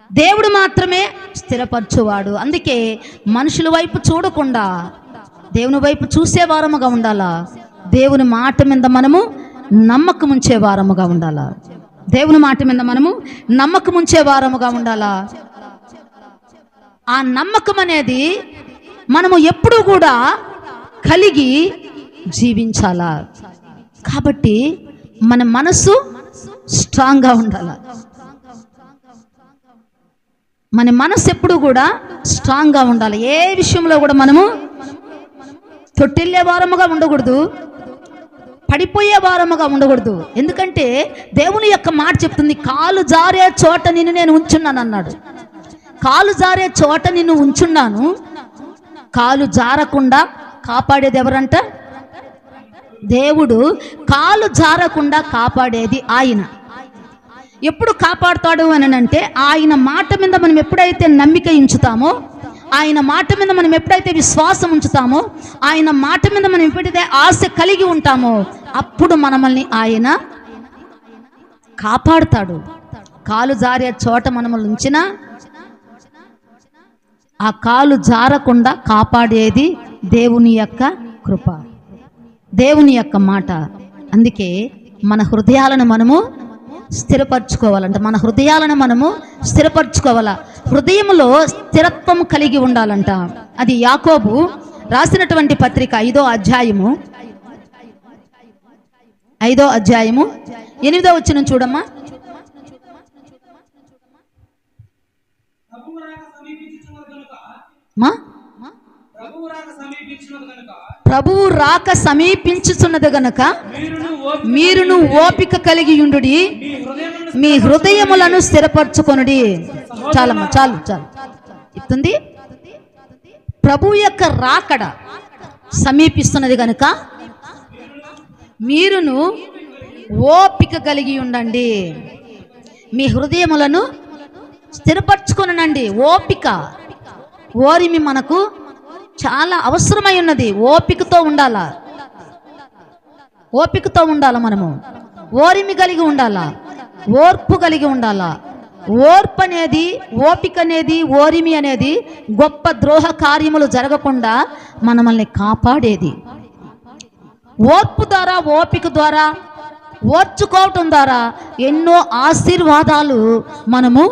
దేవుడు మాత్రమే స్థిరపరచువాడు. అందుకే మనుషుల వైపు చూడకుండా దేవుని వైపు చూసే వారముగా ఉండాలా. దేవుని మాట మీద మనము నమ్మకం ఉంచే వారముగా ఉండాలా. దేవుని మాట మీద మనము నమ్మకం ఉంచే వారముగా ఉండాలా. ఆ నమ్మకం అనేది మనము ఎప్పుడూ కూడా కలిగి జీవించాలా. కాబట్టి మన మనసు స్ట్రాంగ్గా ఉండాలి. మన మనసు ఎప్పుడు కూడా స్ట్రాంగ్గా ఉండాలి. ఏ విషయంలో కూడా మనము తొట్టిల్లే వారముగా ఉండకూడదు, పడిపోయే వారముగా ఉండకూడదు. ఎందుకంటే దేవుని యొక్క మాట చెప్తుంది, కాలు జారే చోట నిన్ను నేను ఉంచున్నాను అన్నాడు. కాలు జారే చోట నిన్ను ఉంచున్నాను. కాలు జారకుండా కాపాడేది ఎవరంట? దేవుడు. కాలు జారకుండా కాపాడేది ఆయన. ఎప్పుడు కాపాడుతాడు అని అంటే ఆయన మాట మీద మనం ఎప్పుడైతే నమ్మిక ఉంచుతామో, ఆయన మాట మీద మనం ఎప్పుడైతే విశ్వాసం ఉంచుతామో, ఆయన మాట మీద మనం ఎప్పుడైతే ఆశ కలిగి ఉంటామో, అప్పుడు మనల్ని ఆయన కాపాడుతాడు. కాలు జారే చోట మనల్ని ఉంచినా ఆ కాలు జారకుండా కాపాడేది దేవుని యొక్క కృప, దేవుని యొక్క మాట. అందుకే మన హృదయాలను మనము స్థిరపరచుకోవాలంట. మన హృదయాలను మనము స్థిరపరచుకోవాలా. హృదయంలో స్థిరత్వం కలిగి ఉండాలంట. అది యాకోబు రాసినటువంటి పత్రిక 5వ అధ్యాయము 8వ వచనం చూడమ్మా. ప్రభువు రాక సమీపించుచున్నది గనుక మీరును ఓపిక కలిగి ఉండుడి, మీ హృదయములను స్థిరపరచుకొనుడి. చాలమ్మా, చాలు చెప్తుంది. ప్రభు యొక్క రాకడ సమీపిస్తున్నది గనుక మీరును ఓపిక కలిగి ఉండండి, మీ హృదయములను స్థిరపరచుకొనండి. ఓరిమి మనకు చాలా అవసరమై ఉన్నది. ఓపికతో ఉండాలా, మనము ఓరిమి కలిగి ఉండాలా, ఓర్పు కలిగి ఉండాలా. ఓర్పు అనేది, ఓపిక అనేది, ఓరిమి అనేది గొప్ప ద్రోహ కార్యములు జరగకుండా మనల్ని కాపాడేది. ఓర్పు ద్వారా, ఓపిక ద్వారా, ఓర్చుకోవటం ద్వారా ఎన్నో ఆశీర్వాదాలు మనము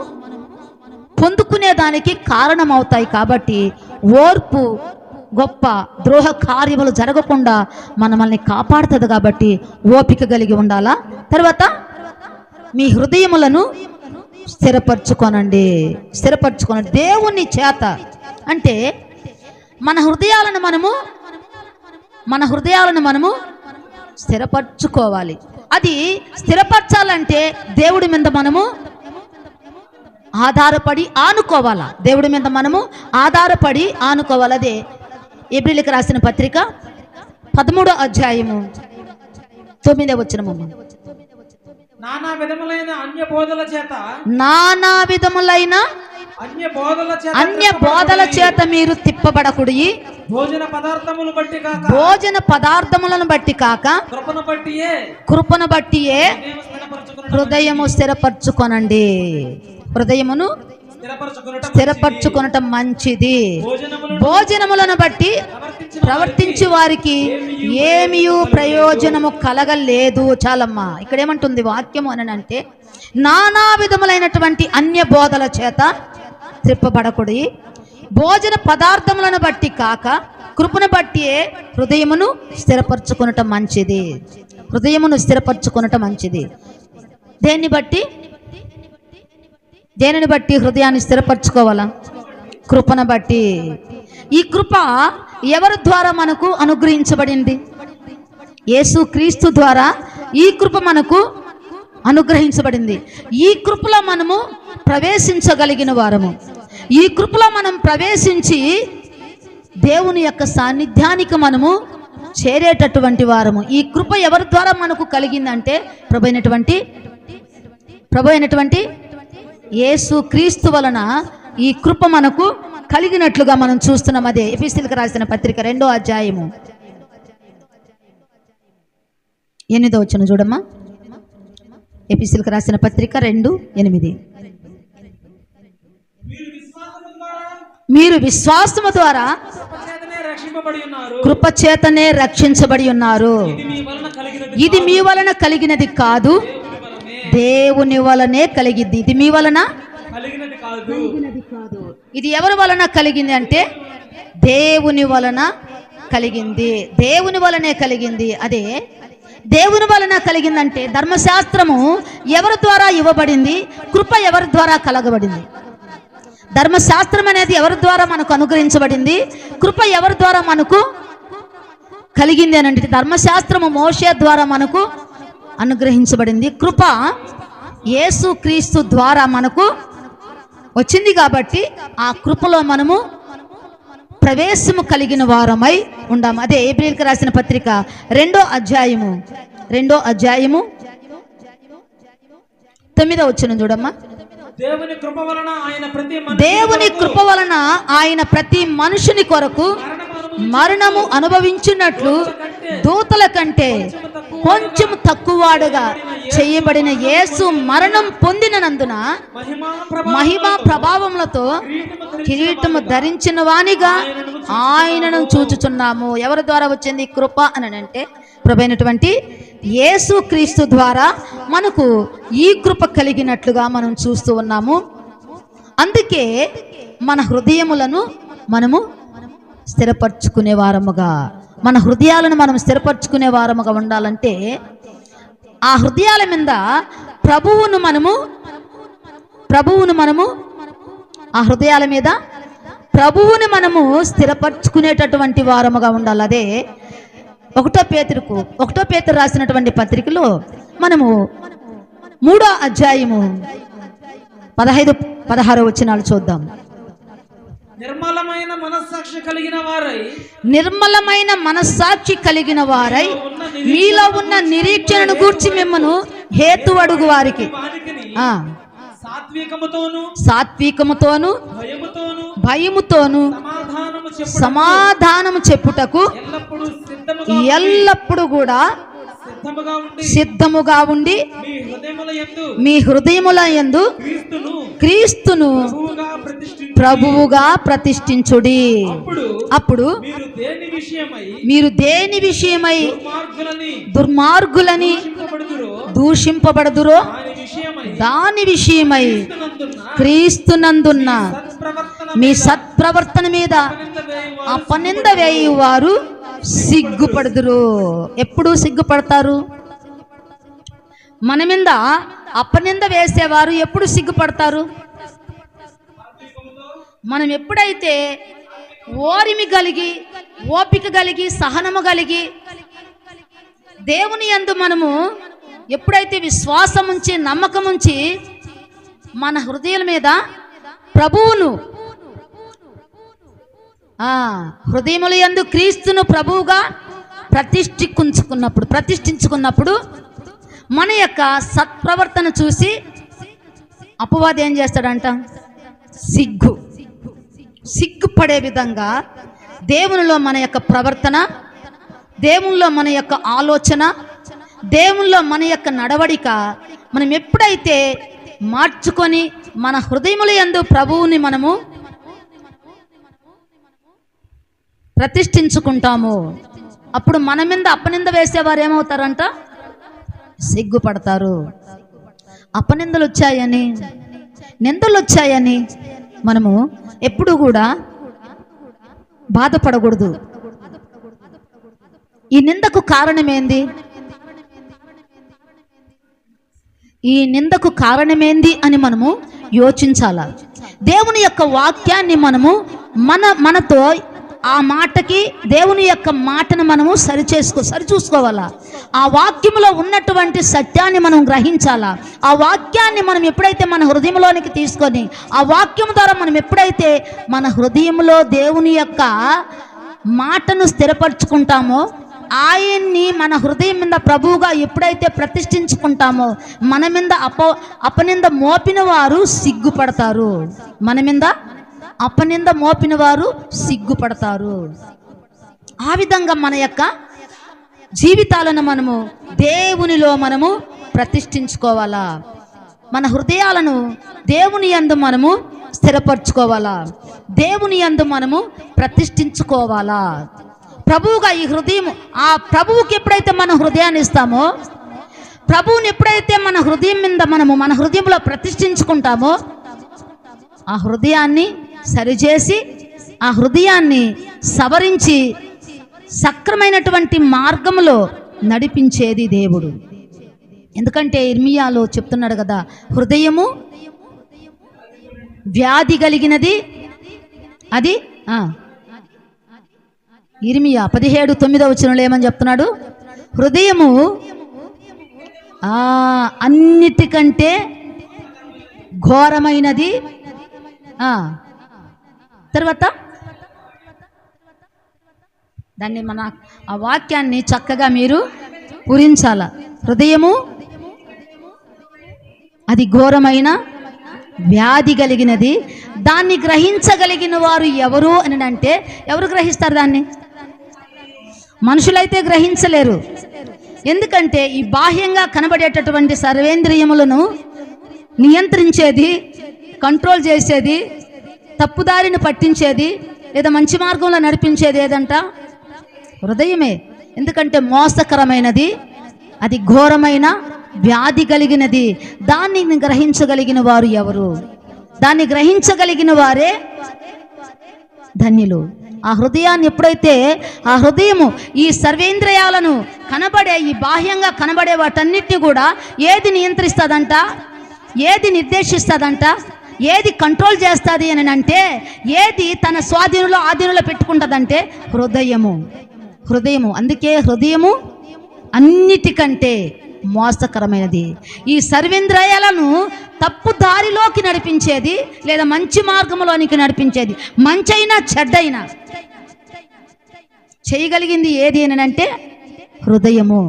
పొందుకునేదానికి కారణమవుతాయి. కాబట్టి ఓర్పు గొప్ప ద్రోహ కార్యములు జరగకుండా మనల్ని కాపాడుతుంది. కాబట్టి ఓపిక కలిగి ఉండాలా. తర్వాత మీ హృదయములను స్థిరపరచుకోనండి. దేవుని చేత అంటే మన హృదయాలను మనము స్థిరపరచుకోవాలి. అది స్థిరపరచాలంటే దేవుడి మీద మనము ఆధారపడి ఆనుకోవాలా. దేవుడి మీద మనము ఆధారపడి ఆనుకోవాలి. అదే ఎబ్రిలకు రాసిన పత్రిక 13వ అధ్యాయము 9వ వచనము. నానా విధములైన అన్య బోధల చేత మీరు తిప్పబడకుడి, భోజన పదార్థములను బట్టి కాక కృపను బట్టియే హృదయము స్థిరపరచుకొనండి. హృదయమును స్థిరపరచుకొనటం మంచిది. భోజనములను బట్టి ప్రవర్తించే వారికి ఏమీ ప్రయోజనము కలగలేదు. చాలమ్మా, ఇక్కడ ఏమంటుంది వాక్యము అని అంటే, నానా విధములైనటువంటి అన్య బోధల చేత త్రిప్పబడకుడి, భోజన పదార్థములను బట్టి కాక కృపను బట్టి హృదయమును స్థిరపరచుకొనటం మంచిది. హృదయమును స్థిరపరచుకొనటం మంచిది. దేనిని బట్టి హృదయాన్ని స్థిరపరచుకోవాలా? కృపను బట్టి. ఈ కృప ఎవరి ద్వారా మనకు అనుగ్రహించబడింది? యేసు క్రీస్తు ద్వారా ఈ కృప మనకు అనుగ్రహించబడింది. ఈ కృపలో మనము ప్రవేశించగలిగిన వారము. ఈ కృపలో మనం ప్రవేశించి దేవుని యొక్క సాన్నిధ్యానికి మనము చేరేటటువంటి వారము. ఈ కృప ఎవరి ద్వారా మనకు కలిగిందంటే ప్రభు అయినటువంటి యేసు క్రీస్తు వలన ఈ కృప మనకు కలిగినట్లుగా మనం చూస్తున్నాం. అదే ఎఫెసీయులకు రాసిన పత్రిక 2వ అధ్యాయము 8వ వచనం చూడమ్మా. ఎఫెసీయులకు రాసిన పత్రిక 2:8. మీరు విశ్వాసము ద్వారా కృపచేతనే రక్షించబడి ఉన్నారు. ఇది మీ వలన కలిగినది కాదు, దేవుని వలనే కలిగింది. ఇది మీ వలన కలిగినది కాదు. ఇది ఎవరి వలన కలిగింది అంటే దేవుని వలన కలిగింది. దేవుని వలనే కలిగింది. అదే దేవుని వలన కలిగిందంటే ధర్మశాస్త్రము ఎవరి ద్వారా ఇవ్వబడింది, కృప ఎవరి ద్వారా కలగబడింది. ధర్మశాస్త్రం అనేది ఎవరి ద్వారా మనకు అనుగ్రహించబడింది, కృప ఎవరి ద్వారా మనకు కలిగింది అని అంటే ధర్మశాస్త్రము మోషే ద్వారా మనకు అనుగ్రహించబడింది. కృప యేసు క్రీస్తు ద్వారా మనకు వచ్చింది. కాబట్టి ఆ కృపలో మనము ప్రవేశము కలిగిన వారమై ఉండాము. అదే ఎబ్రీయులకు రాసిన పత్రిక 2వ అధ్యాయము 9వ వచనం చూడమ్మా. దేవుని కృప వలన ఆయన ప్రతి మనుషుని కొరకు మరణము అనుభవించినట్లు దూతల కంటే కొంచెం తక్కువవాడుగా చేయబడిన యేసు మరణం పొందినందున మహిమా ప్రభావములతో కిరీటము ధరించిన వానిగా ఆయనను చూచుచున్నాము. ఎవరి ద్వారా వచ్చింది కృప అని అంటే ప్రభువైనటువంటి యేసు క్రీస్తు ద్వారా మనకు ఈ కృప కలిగినట్లుగా మనం చూస్తూ ఉన్నాము. అందుకే మన హృదయములను మనము స్థిరపరచుకునే వారముగా, మన హృదయాలను మనం స్థిరపరచుకునే వారముగా ఉండాలంటే ఆ హృదయాల మీద ప్రభువును మనము ఆ హృదయాల మీద ప్రభువుని మనము స్థిరపరచుకునేటటువంటి వారముగా ఉండాలి. అదే 1 పేతురు రాసినటువంటి పత్రికలో మనము 3వ అధ్యాయము 15-16 వచనాలు చూద్దాం. నిర్మలమైన మనస్సాక్షి కలిగిన వారై మీలో ఉన్న నిరీక్షణను గూర్చి మిమ్మను హేతు అడుగు వారికి సాత్వికముతోను భయముతోను సమాధానము చెప్పుటకు ఎల్లప్పుడు కూడా సిద్ధముగా ఉండి మీ హృదయముల యందు క్రీస్తును ప్రభువుగా ప్రతిష్ఠించుడి. అప్పుడు మీరు దేని విషయమై దుర్మార్గులని దూషింపబడదురో దాని విషయమై క్రీస్తునందున్న మీ సత్ప్రవర్తన మీద అపనింద వేయువారు సిగ్గుపడుదురు. ఎప్పుడు సిగ్గుపడతారు? మన మీద అపనింద వేసేవారు ఎప్పుడు సిగ్గుపడతారు? మనం ఎప్పుడైతే ఓరిమి కలిగి, ఓపిక కలిగి, సహనము కలిగి దేవుని యందు మనము ఎప్పుడైతే విశ్వాసం ఉంచి, నమ్మకం ఉంచి మన హృదయాల మీద ప్రభువును హృదయముల యందు క్రీస్తును ప్రభువుగా ప్రతిష్ఠించుకున్నప్పుడు మన యొక్క సత్ప్రవర్తన చూసి అపవాది ఏం చేస్తాడంట? సిగ్గుపడే విధంగా దేవునిలో మన యొక్క ప్రవర్తన, దేవునిలో మన యొక్క ఆలోచన, దేవునిలో మన యొక్క నడవడిక మనం ఎప్పుడైతే మార్చుకొని మన హృదయముల యందు ప్రభువుని మనము ప్రతిష్ఠించుకుంటాము, అప్పుడు మన మీద అపనింద వేసేవారు ఏమవుతారంట? సిగ్గుపడతారు. అపనిందలు వచ్చాయని, నిందలు వచ్చాయని మనము ఎప్పుడు కూడా బాధపడకూడదు. ఈ నిందకు కారణమేంది? ఈ నిందకు కారణమేంది అని మనము యోచించాల. దేవుని యొక్క వాక్యాన్ని మనము మనతో ఆ మాటకి దేవుని యొక్క మాటను మనము సరిచూసుకోవాలా. ఆ వాక్యములో ఉన్నటువంటి సత్యాన్ని మనం గ్రహించాలా. ఆ వాక్యాన్ని మనం ఎప్పుడైతే మన హృదయంలోనికి తీసుకొని ఆ వాక్యం ద్వారా మనం ఎప్పుడైతే మన హృదయంలో దేవుని యొక్క మాటను స్థిరపరచుకుంటామో, ఆయన్ని మన హృదయం మీద ప్రభువుగా ఎప్పుడైతే ప్రతిష్ఠించుకుంటామో మన మీద అపనింద మోపిన వారు సిగ్గుపడతారు. మన మీద అపనింద మోపిన వారు సిగ్గుపడతారు. ఆ విధంగా మన యొక్క జీవితాలను మనము దేవునిలో మనము ప్రతిష్ఠించుకోవాలా. మన హృదయాలను దేవుని యందు మనము స్థిరపరచుకోవాలా, దేవుని యందు మనము ప్రతిష్ఠించుకోవాలా. ప్రభువుగా ఈ హృదయం, ఆ ప్రభువుకి ఎప్పుడైతే మన హృదయాన్ని ఇస్తామో, ప్రభువుని ఎప్పుడైతే మన హృదయం మీద మనము మన హృదయంలో ప్రతిష్ఠించుకుంటామో, ఆ హృదయాన్ని సరిచేసి ఆ హృదయాన్ని సవరించి సక్రమైనటువంటి మార్గంలో నడిపించేది దేవుడు. ఎందుకంటే ఇర్మియాలో చెప్తున్నాడు కదా, హృదయము వ్యాధి కలిగినది అది. ఇర్మియా 17:9 వచనంలో ఏమని చెప్తున్నాడు? హృదయము అన్నిటికంటే ఘోరమైనది. తర్వాత దాన్ని మన ఆ వాక్యాన్ని చక్కగా మీరు పూరించాల. హృదయము అది ఘోరమైన వ్యాధి కలిగినది. దాన్ని గ్రహించగలిగిన వారు ఎవరు అని అంటే, ఎవరు గ్రహిస్తారు దాన్ని? మనుషులైతే గ్రహించలేరు. ఎందుకంటే ఈ బాహ్యంగా కనబడేటటువంటి సర్వేంద్రియములను నియంత్రించేది, కంట్రోల్ చేసేది, తప్పుదారిని పట్టించేది లేదా మంచి మార్గంలో నడిపించేది ఏదంట? హృదయమే. ఎందుకంటే మోసకరమైనది, అది ఘోరమైన వ్యాధి కలిగినది. దాన్ని గ్రహించగలిగిన వారు ఎవరు? దాన్ని గ్రహించగలిగిన వారే ధన్యులు. ఆ హృదయాన్ని ఎప్పుడైతే, ఆ హృదయము ఈ సర్వేంద్రియాలను కనబడే, ఈ బాహ్యంగా కనబడే వాటన్నిటిని కూడా ఏది నియంత్రిస్తుందంట, ఏది నిర్దేశిస్తుందంట, ఏది కంట్రోల్ చేస్తుంది అని అంటే, ఏది తన స్వాధీనంలో ఆధీనంలో పెట్టుకుంటుందంటే హృదయము. హృదయము. అందుకే హృదయము అన్నిటికంటే మోసకరమైనది. ఈ సర్వేంద్రియాలను తప్పు దారిలోకి నడిపించేది లేదా మంచి మార్గంలోనికి నడిపించేది, మంచైనా చెడ్డైనా చేయగలిగింది ఏది అని అంటే హృదయము.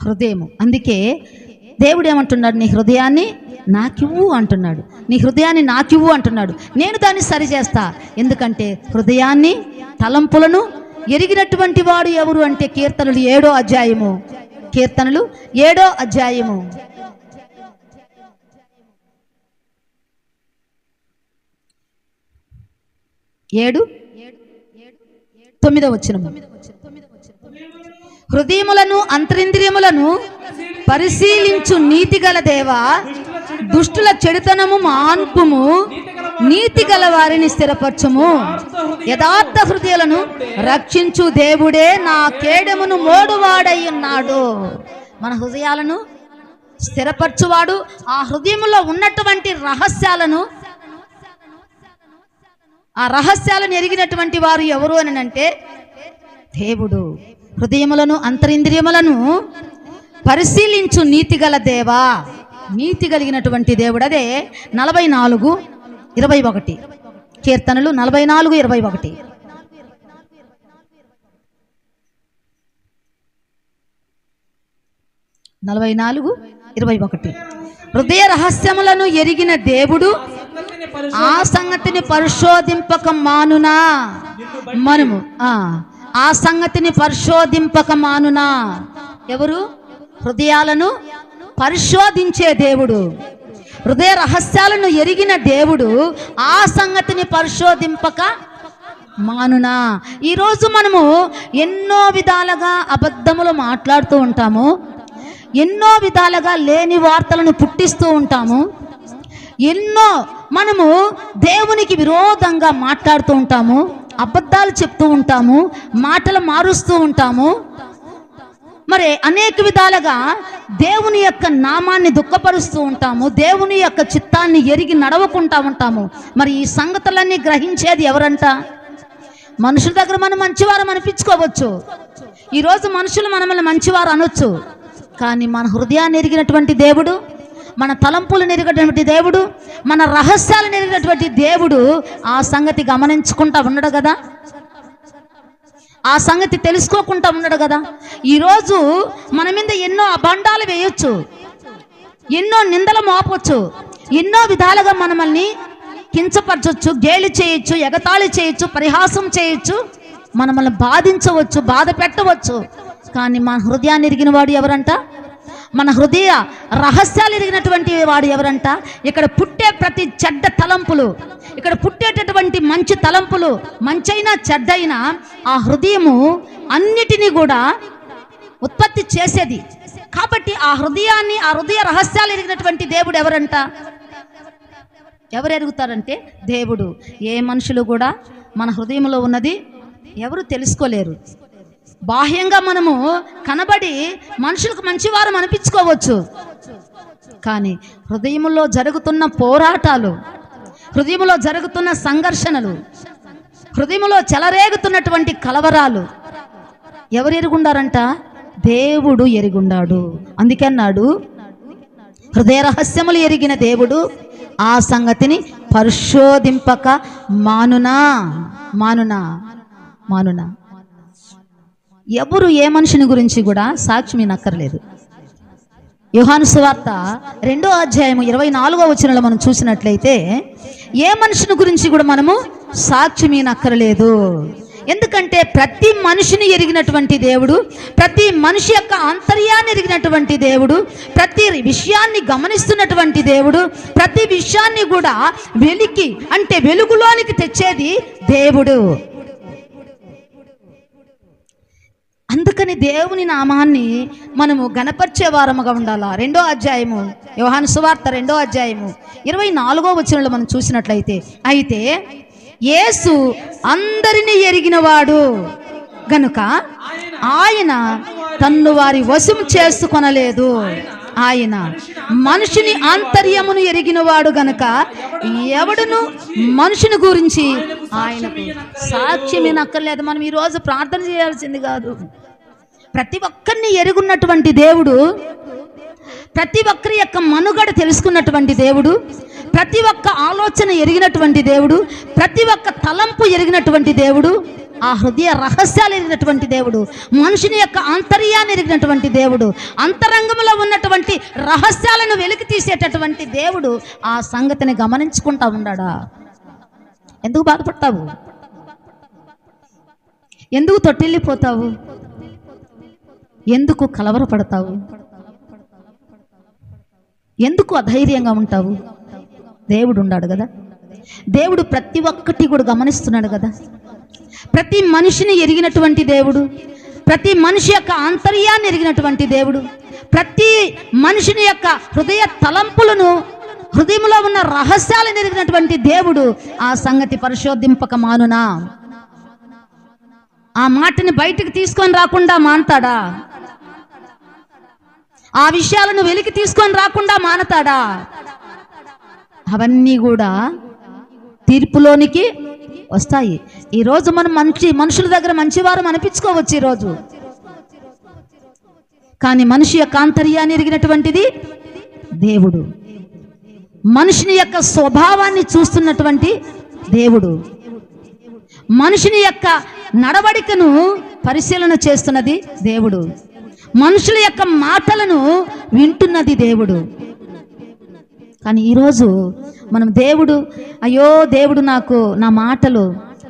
హృదయము. అందుకే దేవుడు ఏమంటున్నాడు? నీ హృదయాన్ని నాకివ్వు అంటున్నాడు. నీ హృదయాన్ని నాకివ్వు అంటున్నాడు. నేను దాన్ని సరిచేస్తా. ఎందుకంటే హృదయాన్ని, తలంపులను ఎరిగినటువంటి వాడు ఎవరు అంటే కీర్తనలు 7వ అధ్యాయము. కీర్తనలు 7వ అధ్యాయము 7:9 వచనము. హృదయములను అంతరింద్రియములను పరిశీలించు నీతిగల దేవా, దుష్టుల చెడుతనము మాన్పుము, నీతి గల వారిని స్థిరపరచుము. యథార్థ హృదయాలను రక్షించు దేవుడే నా కేడమును మోడువాడై ఉన్నాడు. మన హృదయాలను స్థిరపరచువాడు. ఆ హృదయంలో ఉన్నటువంటి రహస్యాలను, ఆ రహస్యాలను ఎరిగినటువంటి వారు ఎవరు అని అంటే దేవుడు. హృదయములను అంతరింద్రియములను పరిశీలించు నీతిగల దేవా. నీతి కలిగినటువంటి దేవుడు. అదే 44:21 కీర్తనలు 44:21. 44:21. హృదయ రహస్యములను ఎరిగిన దేవుడు ఆ సంగతిని పరిశోధింపక మానునా. మనము ఆ సంగతిని పరిశోధింపక మానునా. ఎవరు? హృదయాలను పరిశోధించే దేవుడు. హృదయ రహస్యాలను ఎరిగిన దేవుడు ఆ సంగతిని పరిశోధింపక మానునా. ఈరోజు మనము ఎన్నో విధాలుగా అబద్ధములు మాట్లాడుతూ ఉంటాము, ఎన్నో విధాలుగా లేని వార్తలను పుట్టిస్తూ ఉంటాము, ఎన్నో మనము దేవునికి విరోధంగా మాట్లాడుతూ ఉంటాము, అబద్ధాలు చెప్తూ ఉంటాము, మాటలు మారుస్తూ ఉంటాము. మరి అనేక విధాలుగా దేవుని యొక్క నామాన్ని దుఃఖపరుస్తూ ఉంటాము, దేవుని యొక్క చిత్తాన్ని ఎరిగి నడవకుంటా ఉంటాము. మరి ఈ సంగతులన్నీ గ్రహించేది ఎవరంట? మనుషుల దగ్గర మనం మంచివారం అనిపించుకోవచ్చు. ఈరోజు మనుషులు మనల్ని మంచివారు అనొచ్చు. కానీ మన హృదయాన్ని ఎరిగినటువంటి దేవుడు, మన తలంపులను ఎరిగినటువంటి దేవుడు, మన రహస్యాలను ఎరిగినటువంటి దేవుడు ఆ సంగతి గమనించుకుంటా ఉన్నాడు కదా, ఆ సంగతి తెలుసుకోకుండా ఉన్నాడు కదా. ఈరోజు మన మీద ఎన్నో అభండాలు వేయొచ్చు, ఎన్నో నిందలు మోపొచ్చు, ఎన్నో విధాలుగా మనల్ని కించపరచొచ్చు, గేలి చేయొచ్చు, ఎగతాళి చేయొచ్చు, పరిహాసం చేయొచ్చు, మనల్ని బాధించవచ్చు, బాధ పెట్టవచ్చు. కానీ మన హృదయాన్ని ఎరిగిన వాడు ఎవరంట? మన హృదయ రహస్యాలు ఎరిగినటువంటి వాడు ఎవరంట? ఇక్కడ పుట్టే ప్రతి చెడ్డ తలంపులు, ఇక్కడ పుట్టేటటువంటి మంచి తలంపులు, మంచైనా చెడ్డైనా ఆ హృదయము అన్నిటినీ కూడా ఉత్పత్తి చేసేది. కాబట్టి ఆ హృదయాన్ని, ఆ హృదయ రహస్యాలు ఎరిగినటువంటి దేవుడు ఎవరంట? ఎవరు ఎరుగుతారంటే దేవుడు. ఏ మనుషులు కూడా మన హృదయంలో ఉన్నది ఎవరు తెలుసుకోలేరు. బాహ్యంగా మనము కనబడి మనుషులకు మంచివారం అనిపించుకోవచ్చు, కానీ హృదయంలో జరుగుతున్న పోరాటాలు, హృదయంలో జరుగుతున్న సంఘర్షణలు, హృదయంలో చెలరేగుతున్నటువంటి కలవరాలు ఎవరు ఎరుగుండారంట? దేవుడు ఎరుగుండాడు. అందుకే అన్నాడు, హృదయ రహస్యములు ఎరిగిన దేవుడు ఆ సంగతిని పరిశోధింపక మానునా. మానునా మానునా. ఎవరు ఏ మనిషిని గురించి కూడా సాక్ష్యం వినక్కర్లేదు. యోహాను సువార్త 2వ అధ్యాయము 24వ వచనంలో మనం చూసినట్లయితే ఏ మనిషిని గురించి కూడా మనము సాక్ష్యం ఈయనక్కర్లేదు. ఎందుకంటే ప్రతి మనిషిని ఎరిగినటువంటి దేవుడు, ప్రతి మనిషి యొక్క ఆంతర్యాన్ని ఎరిగినటువంటి దేవుడు, ప్రతి విషయాన్ని గమనిస్తున్నటువంటి దేవుడు, ప్రతి విషయాన్ని కూడా వెలుగులోనికి తెచ్చేది దేవుడు. అందుకని దేవుని నామాన్ని మనము గణపరిచే వారముగా ఉండాలా. 2వ అధ్యాయము యోహాను సువార్త 2వ అధ్యాయము 24వ వచనంలో మనం చూసినట్లయితే, అయితే యేసు అందరినీ ఎరిగినవాడు గనుక ఆయన తన్ను వారి వశం చేసుకొనలేదు. ఆయన మనుషుని ఆంతర్యమును ఎరిగినవాడు గనుక ఎవడును మనుషుని గురించి ఆయనకు సాక్ష్యం ఏనక్కర్లేదు. మనం ఈరోజు ప్రార్థన చేయాల్సింది కాదు. ప్రతి ఒక్కరిని ఎరుగున్నటువంటి దేవుడు, ప్రతి ఒక్కరి యొక్క మనుగడ తెలుసుకున్నటువంటి దేవుడు, ప్రతి ఒక్క ఆలోచన ఎరిగినటువంటి దేవుడు, ప్రతి ఒక్క తలంపు ఎరిగినటువంటి దేవుడు, ఆ హృదయ రహస్యాలు ఎరిగినటువంటి దేవుడు, మనుషుని యొక్క ఆంతర్యాన్ని ఎరిగినటువంటి దేవుడు, అంతరంగంలో ఉన్నటువంటి రహస్యాలను వెలికి తీసేటటువంటి దేవుడు ఆ సంగతిని గమనించుకుంటా ఉన్నాడా? ఎందుకు బాధపడతావు? ఎందుకు తొట్టిల్లిపోతావు? ఎందుకు కలవరపడతావు? ఎందుకు అధైర్యంగా ఉంటావు? దేవుడు ఉన్నాడు కదా. దేవుడు ప్రతి ఒక్కటి కూడా గమనిస్తున్నాడు కదా. ప్రతి మనిషిని ఎరిగినటువంటి దేవుడు, ప్రతి మనిషి యొక్క ఆంతర్యాన్ని ఎరిగినటువంటి దేవుడు, ప్రతి మనిషిని యొక్క హృదయ తలంపులను, హృదయంలో ఉన్న రహస్యాలను ఎరిగినటువంటి దేవుడు ఆ సంగతి పరిశోధింపక మానునా? ఆ మాటని బయటికి తీసుకొని రాకుండా మానతాడా? ఆ విషయాలను వెలికి తీసుకొని రాకుండా మానతాడా? అవన్నీ కూడా తీర్పులోనికి వస్తాయి. ఈరోజు మనం మనుషుల దగ్గర మంచివారం అనిపించుకోవచ్చు ఈరోజు, కానీ మనిషి యొక్క ఆంతర్యాన్ని ఎరిగినటువంటిది దేవుడు, మనిషిని యొక్క స్వభావాన్ని చూస్తున్నటువంటి దేవుడు, మనిషిని యొక్క నడవడికను పరిశీలన చేస్తున్నది దేవుడు, మనుషుల యొక్క మాటలను వింటున్నది దేవుడు. కానీ ఈరోజు మనం దేవుడు నా మాటలు,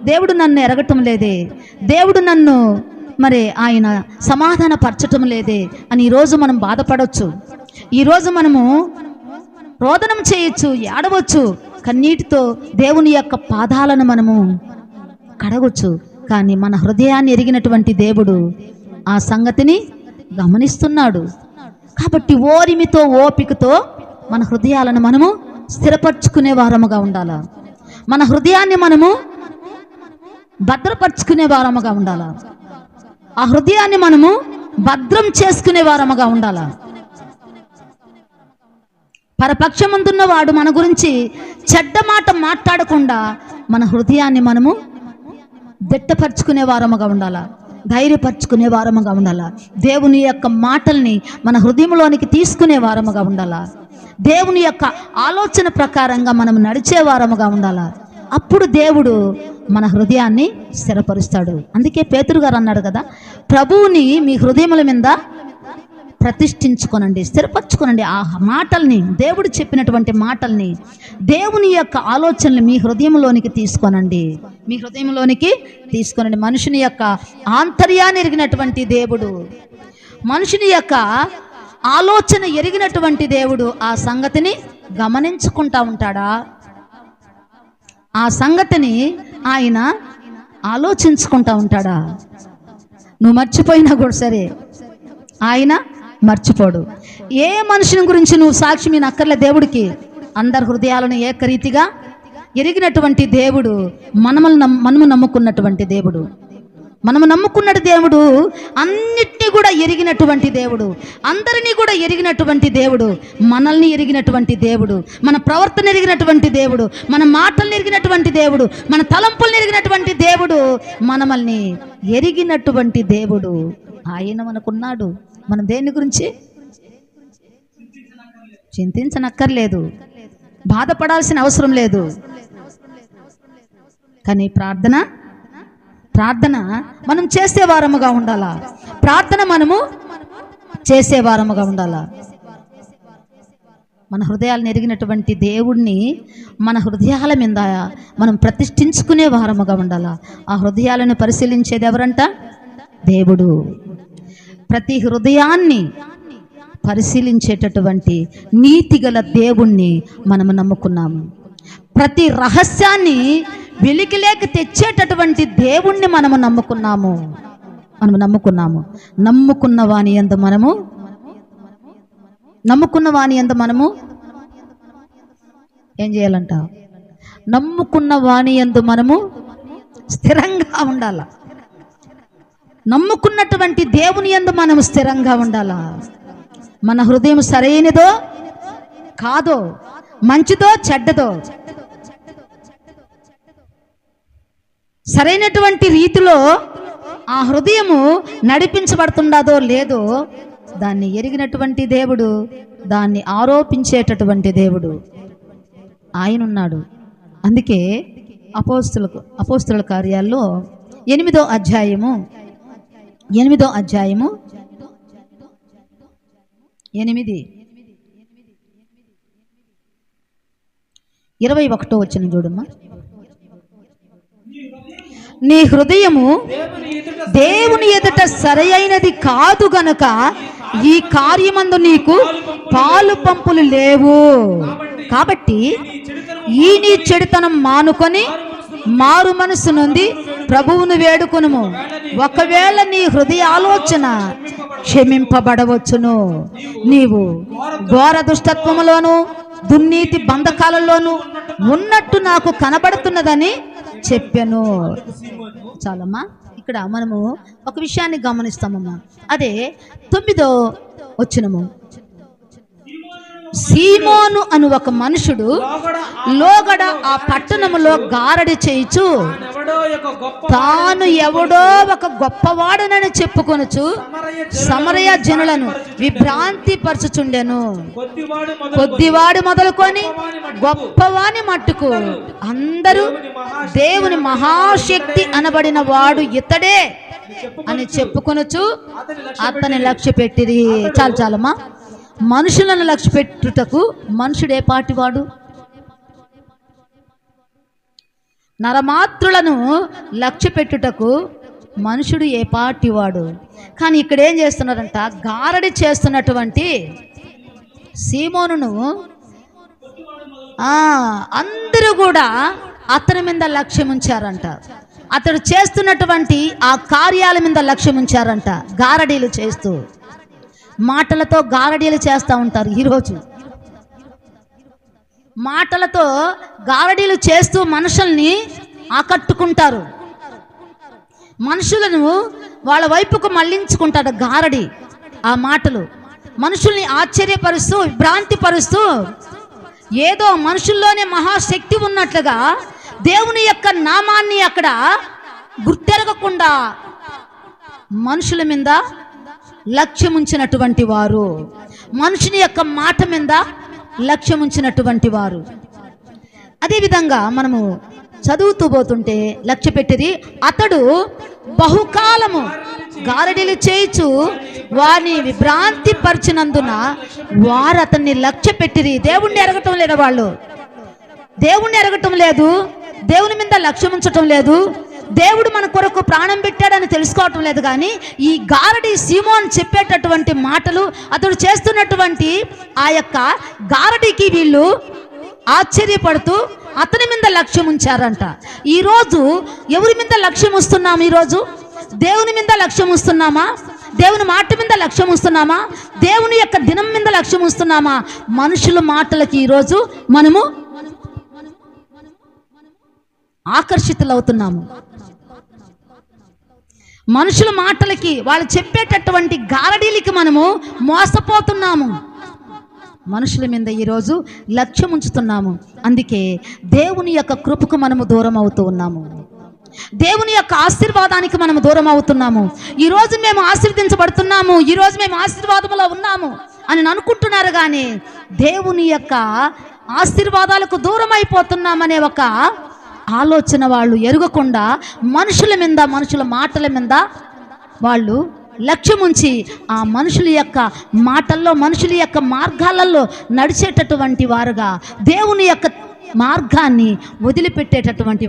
దేవుడు నన్ను ఎరగటం లేదే, దేవుడు నన్ను ఆయన సమాధాన పరచటం లేదే అని ఈరోజు మనం బాధపడవచ్చు. ఈరోజు మనము రోదనం చేయొచ్చు, ఏడవచ్చు, కన్నీటితో దేవుని యొక్క పాదాలను మనము కడగొచ్చు. కానీ మన హృదయాన్ని ఎరిగినటువంటి దేవుడు ఆ సంగతిని గమనిస్తున్నాడు. కాబట్టి ఓరిమితో ఓపికతో మన హృదయాలను మనము స్థిరపరచుకునే వారముగా ఉండాలా. మన హృదయాన్ని మనము భద్రపరచుకునే వారముగా ఉండాలా. ఆ హృదయాన్ని మనము భద్రం చేసుకునే వారముగా ఉండాలా. పరపక్షమందున్న వాడు మన గురించి చెడ్డ మాట మాట్లాడకుండా మన హృదయాన్ని మనము దిట్టపరచుకునే వారముగా ఉండాలా, ధైర్యపరచుకునే వారముగా ఉండాలా. దేవుని యొక్క మాటల్ని మన హృదయంలోనికి తీసుకునే వారముగా ఉండాలా. దేవుని యొక్క ఆలోచన ప్రకారంగా మనం నడిచే వారముగా ఉండాలా. అప్పుడు దేవుడు మన హృదయాన్ని స్థిరపరుస్తాడు. అందుకే పేతురు గారు అన్నాడు కదా, ప్రభువుని మీ హృదయముల మీద ప్రతిష్ఠించుకోనండి, స్థిరపరచుకోనండి. ఆ మాటల్ని, దేవుడు చెప్పినటువంటి మాటల్ని, దేవుని యొక్క ఆలోచనలు మీ హృదయంలోనికి తీసుకోనండి, మీ హృదయంలోనికి తీసుకోనండి. మనుషుని యొక్క ఆంతర్యాన్ని ఎరిగినటువంటి దేవుడు, మనుషుని యొక్క ఆలోచన ఎరిగినటువంటి దేవుడు ఆ సంగతిని గమనించుకుంటా ఉంటాడా? ఆ సంగతిని ఆయన ఆలోచించుకుంటా ఉంటాడా? నువ్వు మర్చిపోయినా కూడా సరే, ఆయన మర్చిపోడు. ఏ మనుషుని గురించి నువ్వు సాక్ష్యం అక్కర్లే. దేవుడికి అందరి హృదయాలను ఏకరీతిగా ఎరిగినటువంటి దేవుడు, మనము నమ్ముకున్నటువంటి దేవుడు, మనము నమ్ముకున్నది దేవుడు అన్నిటినీ కూడా ఎరిగినటువంటి దేవుడు, అందరినీ కూడా ఎరిగినటువంటి దేవుడు, మనల్ని ఎరిగినటువంటి దేవుడు, మన ప్రవర్తన ఎరిగినటువంటి దేవుడు, మన మాటల్ని ఎరిగినటువంటి దేవుడు, మన తలంపుల్ని ఎరిగినటువంటి దేవుడు, మనల్ని ఎరిగినటువంటి దేవుడు ఆయన మనకున్నాడు. మనం దేని గురించి చింతించనక్కర్లేదు, బాధపడాల్సిన అవసరం లేదు. కానీ ప్రార్థన మనం చేసే వారముగా ఉండాలా. ప్రార్థన మనము చేసే వారముగా ఉండాలా. మన హృదయాలను ఎరిగినటువంటి దేవుణ్ణి మన హృదయాల మీద మనం ప్రతిష్ఠించుకునే వారముగా ఉండాలి. ఆ హృదయాలను పరిశీలించేది ఎవరంట? దేవుడు. ప్రతి హృదయాన్ని పరిశీలించేటటువంటి నీతిగల దేవుణ్ణి మనము నమ్ముకున్నాము. ప్రతి రహస్యాన్ని వెలికిలేకి తెచ్చేటటువంటి దేవుణ్ణి మనము నమ్ముకున్నాము. నమ్ముకున్న వాని యందు మనము ఏం చేయాలంట? నమ్ముకున్న వాని యందు మనము స్థిరంగా ఉండాల. నమ్ముకున్నటువంటి దేవుని యందు మనము స్థిరంగా ఉండాలా. మన హృదయం సరైనదో కాదో, మంచిదో చెడ్డదో, సరైనటువంటి రీతిలో ఆ హృదయము నడిపించబడుతుండదో లేదో దాన్ని ఎరిగినటువంటి దేవుడు, దాన్ని ఆరోపించేటటువంటి దేవుడు ఆయన ఉన్నాడు. అందుకే అపోస్తుల కార్యాల్లో 8వ అధ్యాయము 8:21 వచ్చిన చూడమ్మా. నీ హృదయము దేవుని ఎదుట సరైనది కాదు గనక ఈ కార్యమందు నీకు పాలు పంపులు లేవు. కాబట్టి ఈ నీ చెడుతనం మానుకొని మారు మనసు నుండి ప్రభువును వేడుకొనుము. ఒకవేళ నీ హృదయ ఆలోచన క్షమింపబడవచ్చును. నీవు ఘోర దుష్టత్వములోను దుర్నీతి బంధకాలలోను ఉన్నట్టు నాకు కనబడుతున్నదని చెప్పాను. చాలమ్మా. ఇక్కడ మనము ఒక విషయాన్ని గమనిస్తామమ్మా. అదే 9వ వచనము. సీమోను అను ఒక మనుషుడు లోగడ ఆ పట్టణములో గారడి చేయుచు తాను ఎవడో ఒక గొప్పవాడనని చెప్పుకొనుచు సమరయ జనులను విభ్రాంతి పరచుచుండెను. కొద్దివాడు మొదలుకొని గొప్పవాని మట్టుకు అందరూ దేవుని మహాశక్తి అనబడిన వాడు ఇతడే అని చెప్పుకొనుచు అతని లక్ష్య పెట్టిరి. చాలమ్మా. మనుషులను లక్ష్య పెట్టుటకు మనుషుడే పాటివాడు, నరమాత్రులను లక్ష్య పెట్టుటకు మనుషుడు ఏ పాటివాడు. కానీ ఇక్కడ ఏం చేస్తున్నారంట? గారడి చేస్తున్నటువంటి సీమోనును అందరూ కూడా అతని మీద లక్ష్యం ఉంచారంట. అతడు చేస్తున్నటువంటి ఆ కార్యాల మీద లక్ష్యం ఉంచారంట. గారడీలు చేస్తూ, మాటలతో గారడీలు చేస్తూ ఉంటారు. ఈరోజు మాటలతో గారడీలు చేస్తూ మనుషుల్ని ఆకట్టుకుంటారు, మనుషులను వాళ్ళ వైపుకు మళ్లించుకుంటాడు గారడి. ఆ మాటలు మనుషుల్ని ఆశ్చర్యపరుస్తూ విభ్రాంతి పరుస్తూ ఏదో మనుషుల్లోనే మహాశక్తి ఉన్నట్లుగా దేవుని యొక్క నామాన్ని అక్కడ గుర్తెరగకుండా మనుషుల మీద లక్ష్యం ఉంచినటువంటి వారు, మనుషుని యొక్క మాట మీద లక్ష్యం ఉంచినటువంటి వారు. అదేవిధంగా మనము చదువుతూ పోతుంటే లక్ష్య పెట్టిరి. అతడు బహుకాలము గారడీలు చేయిచు వారిని విభ్రాంతి పరిచినందున వారు అతన్ని లక్ష్య పెట్టిరి. దేవుణ్ణి ఎరగటం లేదు, వాళ్ళు దేవుణ్ణి ఎరగటం లేదు, దేవుని మీద లక్ష్యం ఉంచటం లేదు, దేవుడు మన కొరకు ప్రాణం పెట్టాడని తెలుసుకోవటం లేదు. కానీ ఈ గారడి సీమోన్ చెప్పేటటువంటి మాటలు, అతడు చేస్తున్నటువంటి ఆ యొక్క గారడికి వీళ్ళు ఆశ్చర్యపడుతూ అతని మీద లక్ష్యం ఉంచారంట. ఈరోజు ఎవరి మీద లక్ష్యం వస్తున్నాము? ఈరోజు దేవుని మీద లక్ష్యం వస్తున్నామా? దేవుని మాట మీద లక్ష్యం వస్తున్నామా? దేవుని యొక్క దినం మీద లక్ష్యం వస్తున్నామా? మనుషుల మాటలకి ఈరోజు మనము ఆకర్షితులవుతున్నాము. మనుషుల మాటలకి, వాళ్ళు చెప్పేటటువంటి గారడీలకి మనము మోసపోతున్నాము. మనుషుల మీద ఈరోజు లక్ష్యం ఉంచుతున్నాము. అందుకే దేవుని యొక్క కృపకు మనము దూరం అవుతూ ఉన్నాము, దేవుని యొక్క ఆశీర్వాదానికి మనము దూరం అవుతున్నాము. ఈరోజు మేము ఆశీర్వదించబడుతున్నాము, ఈరోజు మేము ఆశీర్వాదంలో ఉన్నాము అని అనుకుంటున్నారు. కానీ దేవుని యొక్క ఆశీర్వాదాలకు దూరం అయిపోతున్నామనే ఒక ఆలోచన వాళ్ళు ఎరగకుండా మనుషుల మీద, మనుషుల మాటల మీద వాళ్ళు లక్ష్యం ఉంచి ఆ మనుషుల యొక్క మాటల్లో, మనుషుల యొక్క మార్గాలలో నడిచేటటువంటి వారుగా, దేవుని యొక్క మార్గాన్ని వదిలిపెట్టేటటువంటి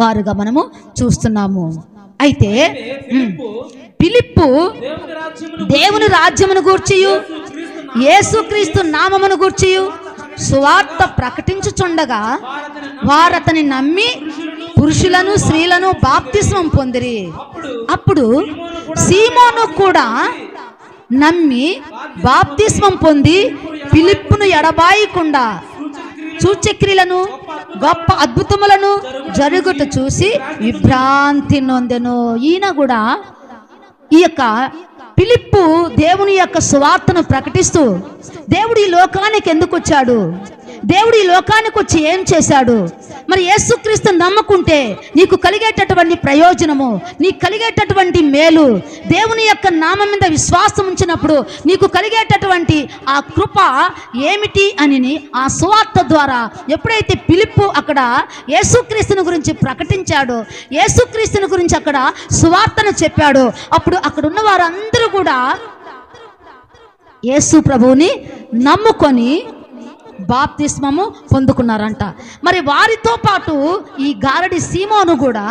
వారుగా మనము చూస్తున్నాము. అయితే ఫిలిప్పు దేవుని రాజ్యమును గూర్చియు యేసుక్రీస్తు నామమును గూర్చియు సువార్త ప్రకటించుచుండగా వారతని నమ్మి పురుషులను స్త్రీలను బాప్తిస్మం పొందిరి. అప్పుడు సీమోను కూడా నమ్మి బాప్తిస్మం పొంది ఫిలిప్పును ఎడబాయకుండా సూచక్రియలను గొప్ప అద్భుతములను జరుగుట చూసి విభ్రాంతి నొందెను. ఈయన కూడా ఈ యొక్క ఫిలిప్పు దేవుని యొక్క సువార్తను ప్రకటిస్తూ, దేవుడు ఈ లోకానికి ఎందుకు వచ్చాడు, దేవుడు ఈ లోకానికి వచ్చి ఏం చేశాడు, మరి యేసుక్రీస్తుని నమ్ముకుంటే నీకు కలిగేటటువంటి ప్రయోజనము, నీకు కలిగేటటువంటి మేలు, దేవుని యొక్క నామం మీద విశ్వాసం ఉంచినప్పుడు నీకు కలిగేటటువంటి ఆ కృప ఏమిటి అని ఆ సువార్త ద్వారా ఎప్పుడైతే ఫిలిప్పు అక్కడ యేసుక్రీస్తుని గురించి ప్రకటించాడో, యేసుక్రీస్తుని గురించి అక్కడ సువార్తను చెప్పాడో, అప్పుడు అక్కడ ఉన్న వారందరూ కూడా యేసు ప్రభువుని నమ్ముకొని బాప్తిస్మము పొందుకున్నారంట. మరి వారితో పాటు ఈ గారడి సీమోను కూడా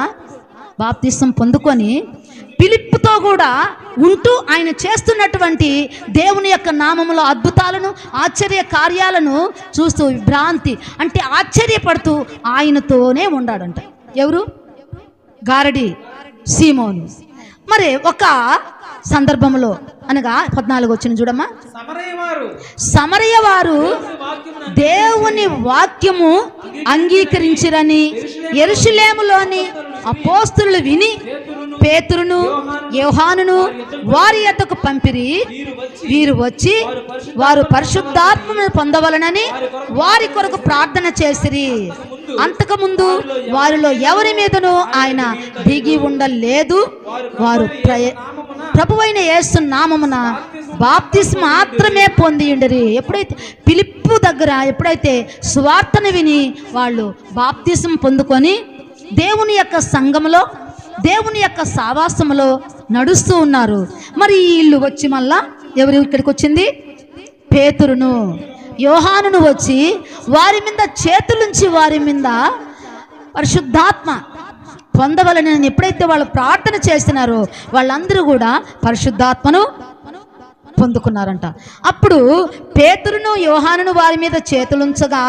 బాప్తిస్మం పొందుకొని ఫిలిప్పుతో కూడా ఉంటూ ఆయన చేస్తున్నటువంటి దేవుని యొక్క నామములో అద్భుతాలను, ఆశ్చర్య కార్యాలను చూస్తూ విభ్రాంతి అంటే ఆశ్చర్యపడుతూ ఆయనతోనే ఉన్నాడంట. ఎవరు? గారడి సీమోను. మరి ఒక సందర్భంలో అనగా 14 వచ్చిన చూడమ్మా, సమరయ వారు దేవుని వాక్యము అంగీకరించిరని యెరూషలేములోని అపోస్తలులు విని పేతురును యోహానును వారి యొద్దకు పంపిరి. వీరు వచ్చి వారు పరిశుద్ధాత్మను పొందవలనని వారి కొరకు ప్రార్థన చేసిరి. అంతకుముందు వారిలో ఎవరి మీదనూ ఆయన దిగి ఉండలేదు. వారు ప్రభువైన యేసు నామమున బాప్తిస్మ మాత్రమే పొంది ఉండరి. ఎప్పుడైతే ఫిలిప్పు దగ్గర ఎప్పుడైతే సువార్తను విని వాళ్ళు బాప్తిస్మ పొందుకొని దేవుని యొక్క సంఘములో, దేవుని యొక్క సావాసములో నడుస్తూ ఉన్నారు. మరి వీళ్ళు వచ్చి మళ్ళా ఎవరు ఇక్కడికి వచ్చింది? పేతురును యోహానును వచ్చి వారి మీద చేతులుంచి వారి మీద పరిశుద్ధాత్మ పొందవలని ఎప్పుడైతే వాళ్ళు ప్రార్థన చేస్తున్నారో వాళ్ళందరూ కూడా పరిశుద్ధాత్మను పొందుకున్నారంట. అప్పుడు పేతురును యోహానును వారి మీద చేతులుంచగా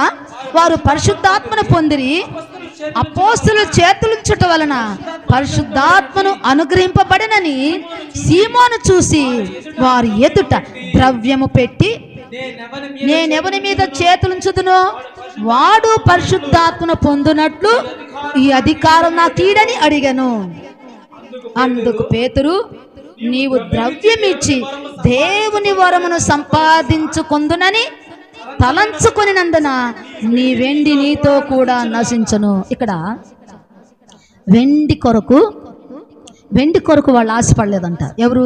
వారు పరిశుద్ధాత్మను పొందిరి. అపోస్తలులు చేతులుంచుట వలన పరిశుద్ధాత్మను అనుగ్రహింపబడినని సీమోను చూసి వారి ఎదుట ద్రవ్యము పెట్టి, నేనెవని మీద చేతులుంచుదునో వాడు పరిశుద్ధాత్మను పొందునట్లు ఈ అధికారం నాకీడని అడిగాను. అందుకు పేతురు, నీవు ద్రవ్యమిచ్చి దేవుని వరమును సంపాదించుకొందునని తలంచుకొనినందున నీ వెండి నీతో కూడా నశించును. ఇక్కడ వెండి కొరకు వాళ్ళు ఆశపడలేదంట. ఎవరు?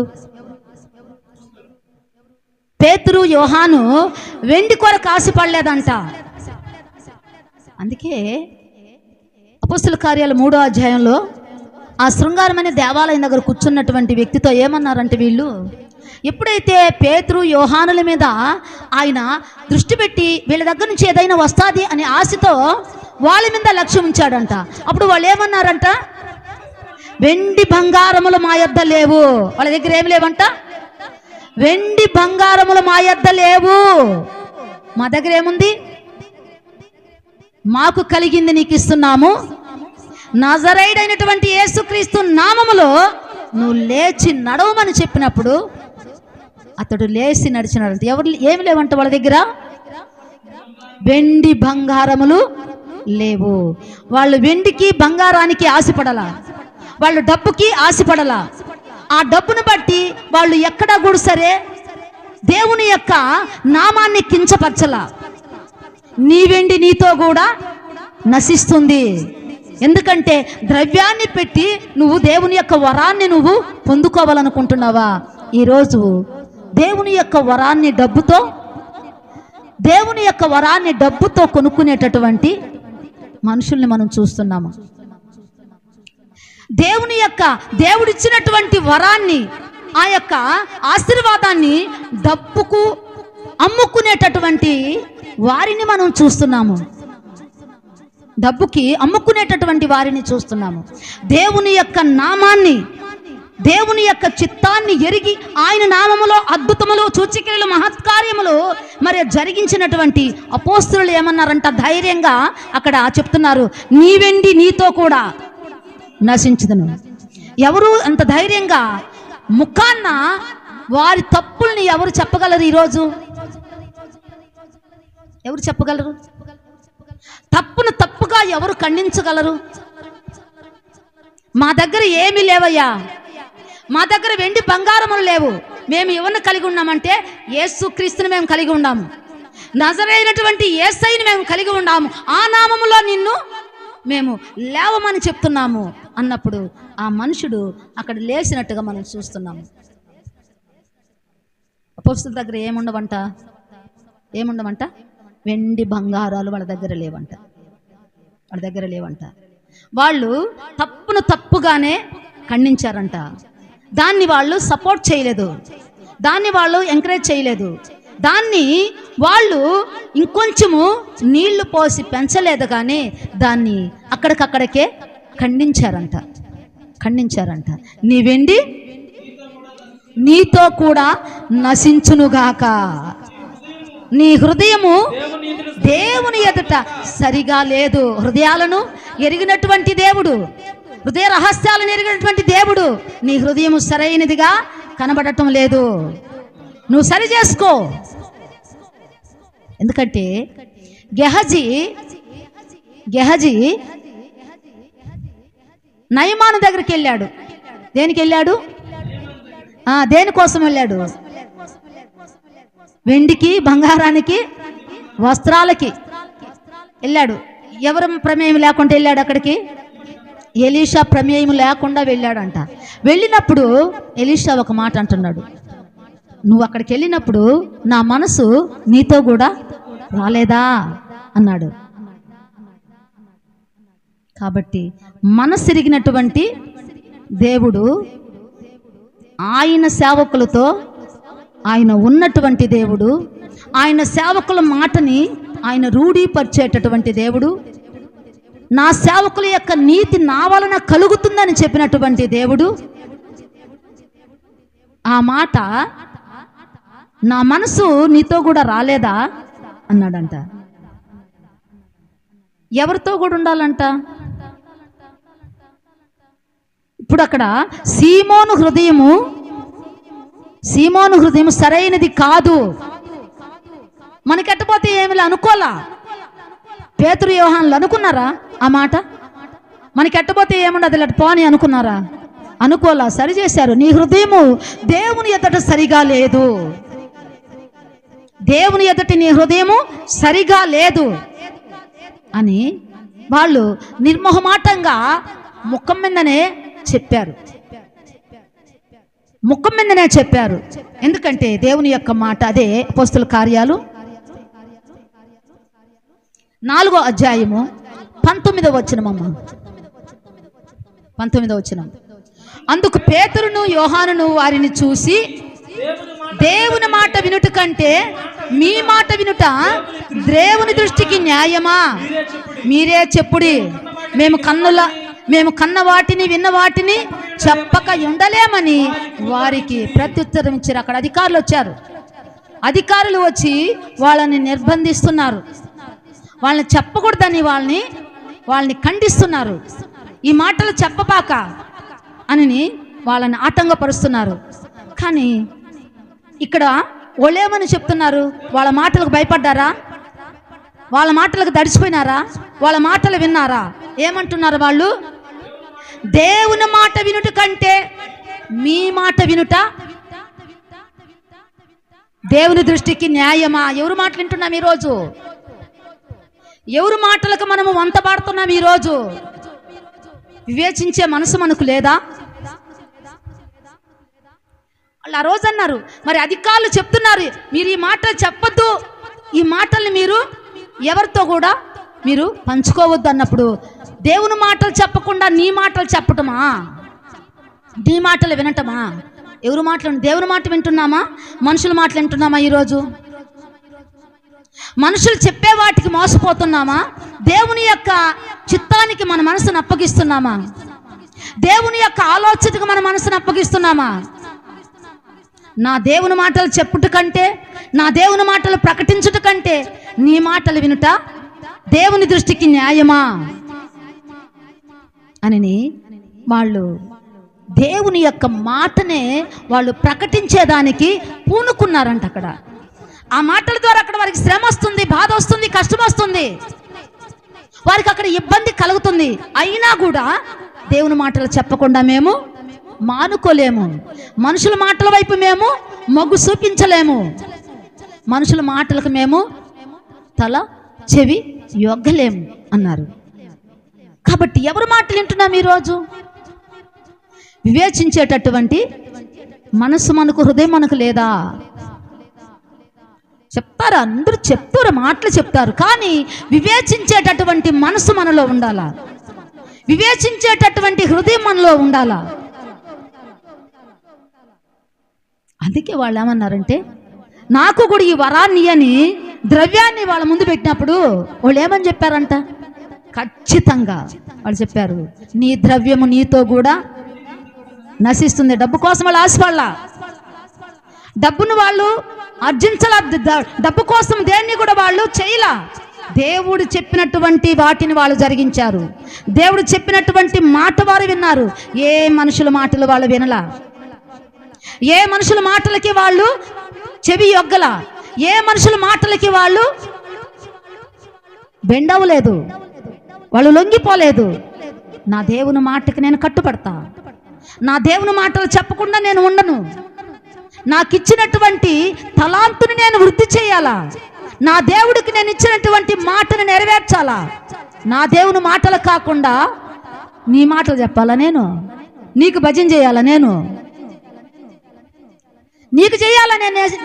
పేతురు యోహాను వెండి కొరకు ఆశపడలేదంట. అందుకే అపోస్తల కార్యాలు 3వ అధ్యాయంలో ఆ శృంగారమైన దేవాలయం దగ్గర కూర్చున్నటువంటి వ్యక్తితో ఏమన్నారంటే, వీళ్ళు ఎప్పుడైతే పేతురు యోహానుల మీద ఆయన దృష్టి పెట్టి వీళ్ళ దగ్గర నుంచి ఏదైనా వస్తుంది అనే ఆశతో వాళ్ళ మీద లక్ష్యం ఉంచాడంట. అప్పుడు వాళ్ళు ఏమన్నారంట, వెండి బంగారములు మా యొద్ద లేవు. వాళ్ళ దగ్గర ఏమి లేవంట, వెండి బంగారములు మా యొద్ద లేవు, మా దగ్గర ఏముంది, మాకు కలిగింది నీకు ఇస్తున్నాము, నజరేయుడైనటువంటి యేసుక్రీస్తు నామములో నువ్వు లేచి నడవమని చెప్పినప్పుడు అతడు లేచి నడిచినాడంట. ఎవరు ఏమి లేవంట వాళ్ళ దగ్గర, వెండి బంగారములు లేవు. వాళ్ళు వెండికి బంగారానికి ఆశపడాల, వాళ్ళు డబ్బుకి ఆశపడాల. ఆ డబ్బును బట్టి వాళ్ళు ఎక్కడా కూడా సరే దేవుని యొక్క నామాన్ని కించపరచల. నీ వెండి నీతో కూడా నశిస్తుంది. ఎందుకంటే ద్రవ్యాన్ని పెట్టి నువ్వు దేవుని యొక్క వరాన్ని నువ్వు పొందుకోవాలనుకుంటున్నావా? ఈరోజు దేవుని యొక్క వరాన్ని డబ్బుతో కొనుక్కునేటటువంటి మనుషుల్ని మనం చూస్తున్నాము. దేవుడిచ్చినటువంటి వరాన్ని ఆ యొక్క ఆశీర్వాదాన్ని డబ్బుకు అమ్ముకునేటటువంటి వారిని మనం చూస్తున్నాము. డబ్బుకి అమ్ముకునేటటువంటి వారిని చూస్తున్నాము. దేవుని యొక్క నామాన్ని, దేవుని యొక్క చిత్తాన్ని ఎరిగి ఆయన నామములో అద్భుతములు, సూచక్రియలు, మహత్కార్యములు మరి జరిగించినటువంటి అపోస్తలులు ఏమన్నారంట? ధైర్యంగా అక్కడ చెప్తున్నారు, నీ వెండి నీతో కూడా నశించుదును. ఎవరు అంత ధైర్యంగా ముఖాన్న వారి తప్పుల్ని ఎవరు చెప్పగలరు? ఈరోజు ఎవరు చెప్పగలరు? తప్పును తప్పుగా ఎవరు ఖండించగలరు? మా దగ్గర ఏమీ లేవయ్యా, మా దగ్గర వెండి బంగారములు లేవు, మేము ఎవరిని కలిగి ఉన్నామంటే యేసుక్రీస్తుని మేము కలిగి ఉన్నాము, నజరేయుడైనటువంటి యేసయ్యని మేము కలిగి ఉన్నాము, ఆ నామములో నిన్ను మేము లేవమని చెప్తున్నాము అన్నప్పుడు ఆ మనుషుడు అక్కడ లేచినట్టుగా మనం చూస్తున్నాము. అపోస్తలుల దగ్గర ఏముండవంట? వెండి బంగారాలు వాళ్ళ దగ్గర లేవంట. వాళ్ళు తప్పును తప్పుగానే ఖండించారంట. దాన్ని వాళ్ళు సపోర్ట్ చేయలేదు, దాన్ని వాళ్ళు ఎంకరేజ్ చేయలేదు, దాన్ని వాళ్ళు ఇంకొంచెము నీళ్లు పోసి పెంచలేదు, కానీ దాన్ని అక్కడికక్కడికే ఖండించారంట. నీ వెండి నీతో కూడా నశించునుగాక, నీ హృదయము దేవుని ఎదుట సరిగా లేదు. హృదయాలను ఎరిగినటువంటి దేవుడు, హృదయ రహస్యాలను ఎరిగినటువంటి దేవుడు, నీ హృదయము సరైనదిగా కనబడటం లేదు, నువ్వు సరి చేసుకో. ఎందుకంటే గెహజీ నయమాను దగ్గరికి వెళ్ళాడు. దేనికి వెళ్ళాడు? దేనికోసం వెళ్ళాడు? వెండికి, బంగారానికి, వస్త్రాలకి వెళ్ళాడు. ఎవరు ప్రమేయం లేకుండా వెళ్ళాడు అక్కడికి? ఎలీషా ప్రమేయం లేకుండా వెళ్ళాడంట. వెళ్ళినప్పుడు ఎలీషా ఒక మాట అంటున్నాడు, నువ్వు అక్కడికి వెళ్ళినప్పుడు నా మనసు నీతో కూడా రాలేదా అన్నాడు. కాబట్టి మనసిరిగినటువంటి దేవుడు ఆయన సేవకులతో, ఆయన ఉన్నటువంటి దేవుడు, ఆయన సేవకుల మాటని ఆయన రూఢీపరిచేటటువంటి దేవుడు, నా సేవకుల యొక్క నీతి నా వలన కలుగుతుందని చెప్పినటువంటి దేవుడు, ఆ మాట నా మనసు నీతో కూడా రాలేదా అన్నాడంట. ఎవరితో కూడా ఉండాలంట? ఇప్పుడు అక్కడ సీమోను హృదయము సరైనది కాదు. మనకెట్టపోతే ఏమి అనుకోలా? పేతురు, యోహానులు అనుకున్నారా ఆ మాట? మనకెట్టపోతే ఏముండదు ఇలా పోని అనుకున్నారా? అనుకోలా, సరి చేశారు. నీ హృదయము దేవుని ఎదుట సరిగా లేదు, దేవుని ఎదుట నీ హృదయము సరిగా లేదు అని వాళ్ళు నిర్మోహమాటంగా ముఖం మీదనే చెప్పారు. ఎందుకంటే దేవుని యొక్క మాట. అదే అపోస్తలుల కార్యాలు 4వ అధ్యాయము 19వ వచనం. అందుకు పేతురును యోహానును వారిని చూసి, దేవుని మాట వినుట కంటే మీ మాట వినుట దేవుని దృష్టికి న్యాయమా? మీరే చెప్పుడి. మేము కన్న వాటిని విన్న వాటిని చెప్పక ఉండలేమని వారికి ప్రత్యుత్తరం ఇచ్చారు. అక్కడ అధికారులు వచ్చి వాళ్ళని నిర్బంధిస్తున్నారు, వాళ్ళని చెప్పకూడదని వాళ్ళని ఖండిస్తున్నారు. ఈ మాటలు చెప్పబాక అని వాళ్ళని ఆటంకపరుస్తున్నారు. కానీ ఇక్కడ వాళ్ళేమని చెప్తున్నారు? వాళ్ళ మాటలకు భయపడ్డారా? వాళ్ళ మాటలకు దడిచిపోయినారా? వాళ్ళ మాటలు విన్నారా? ఏమంటున్నారు వాళ్ళు? దేవుని మాట వినుట కంటే మీ మాట వినుట దేవుని దృష్టికి న్యాయమా? ఎవరు మాటలు వింటున్నాం ఈరోజు? ఎవరు మాటలకు మనము వంతపాడుతున్నాం ఈరోజు? వివేచించే మనసు మనకు లేదా? వాళ్ళు ఆ రోజు అన్నారు, మరి అధికారులు చెప్తున్నారు మీరు ఈ మాటలు చెప్పొద్దు, ఈ మాటల్ని మీరు ఎవరితో కూడా మీరు పంచుకోవద్దు అన్నప్పుడు దేవుని మాటలు చెప్పకుండా నీ మాటలు చెప్పటమా? నీ మాటలు వినటమా? ఎవరు మాట్లాడు? దేవుని మాట వింటున్నామా, మనుషుల మాటలు వింటున్నామా? ఈరోజు మనుషులు చెప్పే వాటికి మోసపోతున్నామా? దేవుని యొక్క చిత్తానికి మన మనసును అప్పగిస్తున్నామా? దేవుని యొక్క ఆలోచనకు మన మనసును అప్పగిస్తున్నామా? నా దేవుని మాటలు చెప్పుట కంటే, నా దేవుని మాటలు ప్రకటించుట కంటే నీ మాటలు వినుట దేవుని దృష్టికి న్యాయమా అని వాళ్ళు దేవుని యొక్క మాటనే వాళ్ళు ప్రకటించేదానికి పూనుకున్నారంట. అక్కడ ఆ మాటల ద్వారా అక్కడ వారికి శ్రమ వస్తుంది, బాధ వస్తుంది, కష్టం వస్తుంది, వారికి అక్కడ ఇబ్బంది కలుగుతుంది. అయినా కూడా దేవుని మాటలు చెప్పకుండా మేము మానుకోలేము. మనుషుల మాటల వైపు మేము మొగ్గు చూపించలేము. మనుషుల మాటలకు మేము తల చెవి యొగ్గలేము అన్నారు. కాబట్టి ఎవరి మాటలు వింటున్నాం ఈరోజు? వివేచించేటటువంటి మనసు మనకు, హృదయం మనకు లేదా? చెప్తారు, అందరూ చెప్తారు, మాటలు చెప్తారు, కానీ వివేచించేటటువంటి మనసు మనలో ఉండాలా, వివేచించేటటువంటి హృదయం మనలో ఉండాలా. అందుకే వాళ్ళు ఏమన్నారంటే, నాకు కూడా ఈ వరాన్ని అని ద్రవ్యాన్ని వాళ్ళ ముందు పెట్టినప్పుడు వాళ్ళు ఏమని చెప్పారంట? ఖచ్చితంగా వాళ్ళు చెప్పారు, నీ ద్రవ్యము నీతో కూడా నశిస్తుంది. డబ్బు కోసం వాళ్ళు ఆశపడలా, డబ్బును వాళ్ళు ఆర్జించలా, డబ్బు కోసం దేన్ని కూడా వాళ్ళు చేయలా. దేవుడు చెప్పినటువంటి వాటిని వాళ్ళు జరిగించారు. దేవుడు చెప్పినటువంటి మాట వారు విన్నారు. ఏ మనుషుల మాటలు వాళ్ళు వినలా, ఏ మనుషుల మాటలకి వాళ్ళు చెవి యొగ్గల, ఏ మనుషుల మాటలకి వాళ్ళు బెండవలేదు, వాళ్ళు లొంగిపోలేదు. నా దేవుని మాటకి నేను కట్టుబడతా, నా దేవుని మాటలు చెప్పకుండా నేను ఉండను, నాకు ఇచ్చినటువంటి తలాంతుని నేను వృద్ధి చేయాలా, నా దేవుడికి నేను ఇచ్చినటువంటి మాటను నెరవేర్చాలా. నా దేవుని మాటలు కాకుండా నీ మాటలు చెప్పాలా, నేను నీకు భజన చేయాలా, నేను నీకు చేయాలా,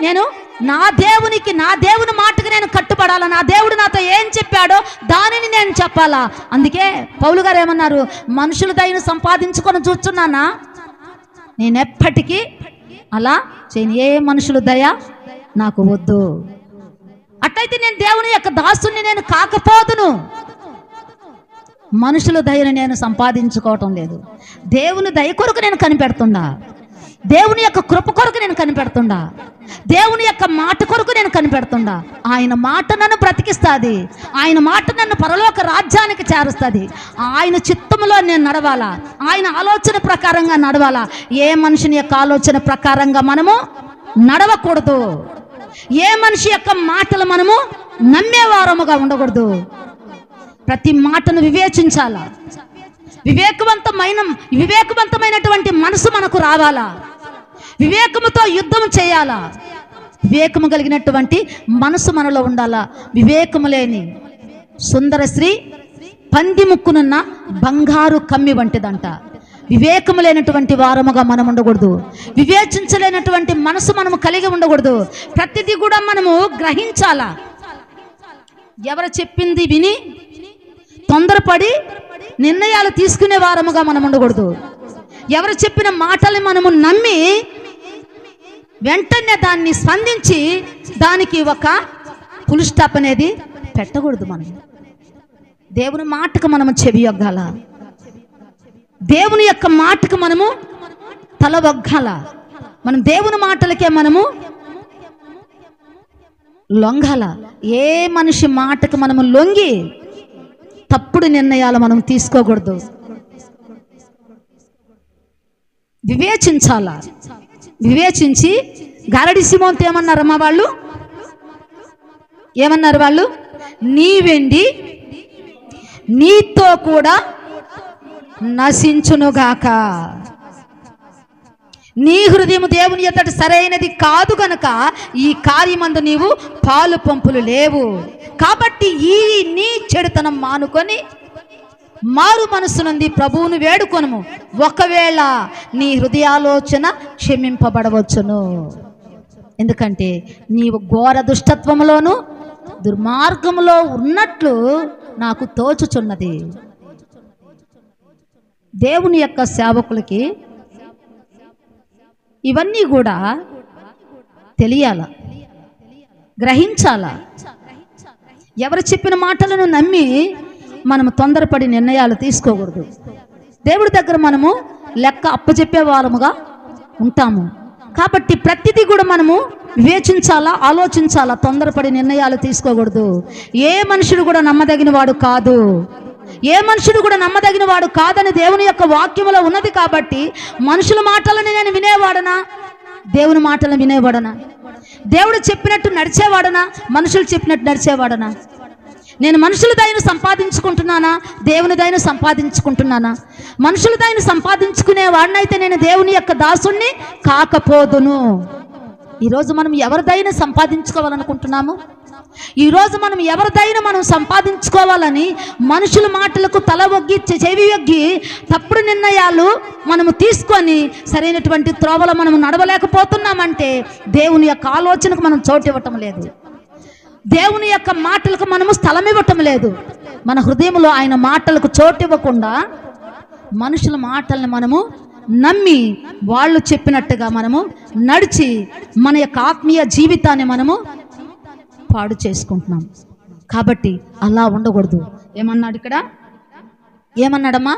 నేను నా దేవునికి, నా దేవుని మాటకి నేను కట్టుబడాలా, నా దేవుడు నాతో ఏం చెప్పాడో దానిని నేను చెప్పాలా. అందుకే పౌలు గారు ఏమన్నారు? మనుషుల దయను సంపాదించుకొని చూస్తున్నానా, నేనెప్పటికీ అలా చేయను, ఏ మనుషుల దయ నాకు వద్దు. అట్లయితే నేను దేవుని యొక్క దాసుని నేను కాకపోదును. మనుషుల దయను నేను సంపాదించుకోవటం లేదు, దేవుని దయ కొరకు నేను కనిపెడుతున్నా, దేవుని యొక్క కృప కొరకు నేను కనిపెడుతుండా, దేవుని యొక్క మాట కొరకు నేను కనిపెడుతుండా. ఆయన మాట నన్ను బ్రతికిస్తుంది, ఆయన మాట నన్ను పరలోక రాజ్యానికి చేరుస్తుంది. ఆయన చిత్తములో నేను నడవాలా, ఆయన ఆలోచన ప్రకారంగా నడవాలా. ఏ మనిషిని యొక్క ఆలోచన ప్రకారంగా మనము నడవకూడదు, ఏ మనిషి యొక్క మాటలు మనము నమ్మేవారముగా ఉండకూడదు. ప్రతి మాటను వివేచించాలా, వివేకవంతమైనటువంటి మనసు మనకు రావాలా, వివేకముతో యుద్ధం చేయాలా, వివేకము కలిగినటువంటి మనసు మనలో ఉండాలా. వివేకము లేని సుందర స్త్రీ పంది ముక్కునున్న బంగారు కమ్మి వంటిదంట. వివేకము లేనటువంటి వారముగా మనం ఉండకూడదు, వివేచించలేనటువంటి మనసు మనము కలిగి ఉండకూడదు. ప్రతిదీ కూడా మనము గ్రహించాలా. ఎవరు చెప్పింది విని తొందరపడి నిర్ణయాలు తీసుకునే వారముగా మనం ఉండకూడదు. ఎవరు చెప్పిన మాటల్ని మనము నమ్మి వెంటనే దాన్ని స్పందించి దానికి ఒక ఫుల్ స్టాప్ అనేది పెట్టకూడదు. మనం దేవుని మాటకు మనము చెవి యొగ్గాల, దేవుని యొక్క మాటకు మనము తల వగ్గాల. మనం దేవుని మాటలకే మనము లొంగాల. ఏ మనిషి మాటకు మనము లొంగి తప్పుడు నిర్ణయాలు మనం తీసుకోకూడదు. వివేచించాలా. వివేచించి గారడి సీమోన్తో ఏమన్నారమ్మా వాళ్ళు? ఏమన్నారు వాళ్ళు? నీ వెండి నీతో కూడా నశించునుగాక, నీ హృదయం దేవుని ఎదుట సరైనది కాదు గనక ఈ కార్యమందు నీవు పాలు పంపులు లేవు. కాబట్టి ఈ నీ చెడుతనం మానుకొని మారు మనసు నుండి ప్రభువును వేడుకొనుము, ఒకవేళ నీ హృదయాలోచన క్షమింపబడవచ్చును. ఎందుకంటే నీవు ఘోర దుష్టత్వములోను దుర్మార్గములో ఉన్నట్లు నాకు తోచుచున్నది. దేవుని యొక్క సేవకులకి ఇవన్నీ కూడా తెలియాల, గ్రహించాల. ఎవరు చెప్పిన మాటలను నమ్మి మనము తొందరపడి నిర్ణయాలు తీసుకోకూడదు. దేవుడి దగ్గర మనము లెక్క అప్పచెప్పే వారముగా ఉంటాము. కాబట్టి ప్రతిదీ కూడా మనము వివేచించాలా, ఆలోచించాలా. తొందరపడి నిర్ణయాలు తీసుకోకూడదు. ఏ మనుషుడు కూడా నమ్మదగిన వాడు కాదు, ఏ మనుషుడు కూడా నమ్మదగిన వాడు కాదని దేవుని యొక్క వాక్యములో ఉన్నది. కాబట్టి మనుషుల మాటలను నేను వినేవాడనా, దేవుని మాటలను వినేవాడనా? దేవుడు చెప్పినట్టు నడిచేవాడనా, మనుషులు చెప్పినట్టు నడిచేవాడనా? నేను మనుషుల దయను సంపాదించుకుంటున్నానా, దేవుని దయను సంపాదించుకుంటున్నానా? మనుషుల దయను సంపాదించుకునే వాడినైతే నేను దేవుని యొక్క దాసుణ్ణి కాకపోదును. ఈరోజు మనం ఎవరి దయను సంపాదించుకోవాలనుకుంటున్నాము? ఈరోజు మనం ఎవరి దయను మనం సంపాదించుకోవాలని మనుషుల మాటలకు తల ఒగ్గి చెవి ఒగ్గి తప్పుడు నిర్ణయాలు మనము తీసుకొని సరైనటువంటి త్రోవలో మనం నడవలేకపోతున్నామంటే దేవుని యొక్క ఆలోచనకు మనం చోటు ఇవ్వటం లేదు, దేవుని యొక్క మాటలకు మనము స్థలం ఇవ్వటం లేదు. మన హృదయంలో ఆయన మాటలకు చోటు ఇవ్వకుండా మనుషుల మాటల్ని మనము నమ్మి వాళ్ళు చెప్పినట్టుగా మనము నడిచి మన యొక్క ఆత్మీయ జీవితాన్ని మనము పాడు చేసుకుంటున్నాం. కాబట్టి అలా ఉండకూడదు. ఏమన్నాడు ఇక్కడ? ఏమన్నాడమ్మా?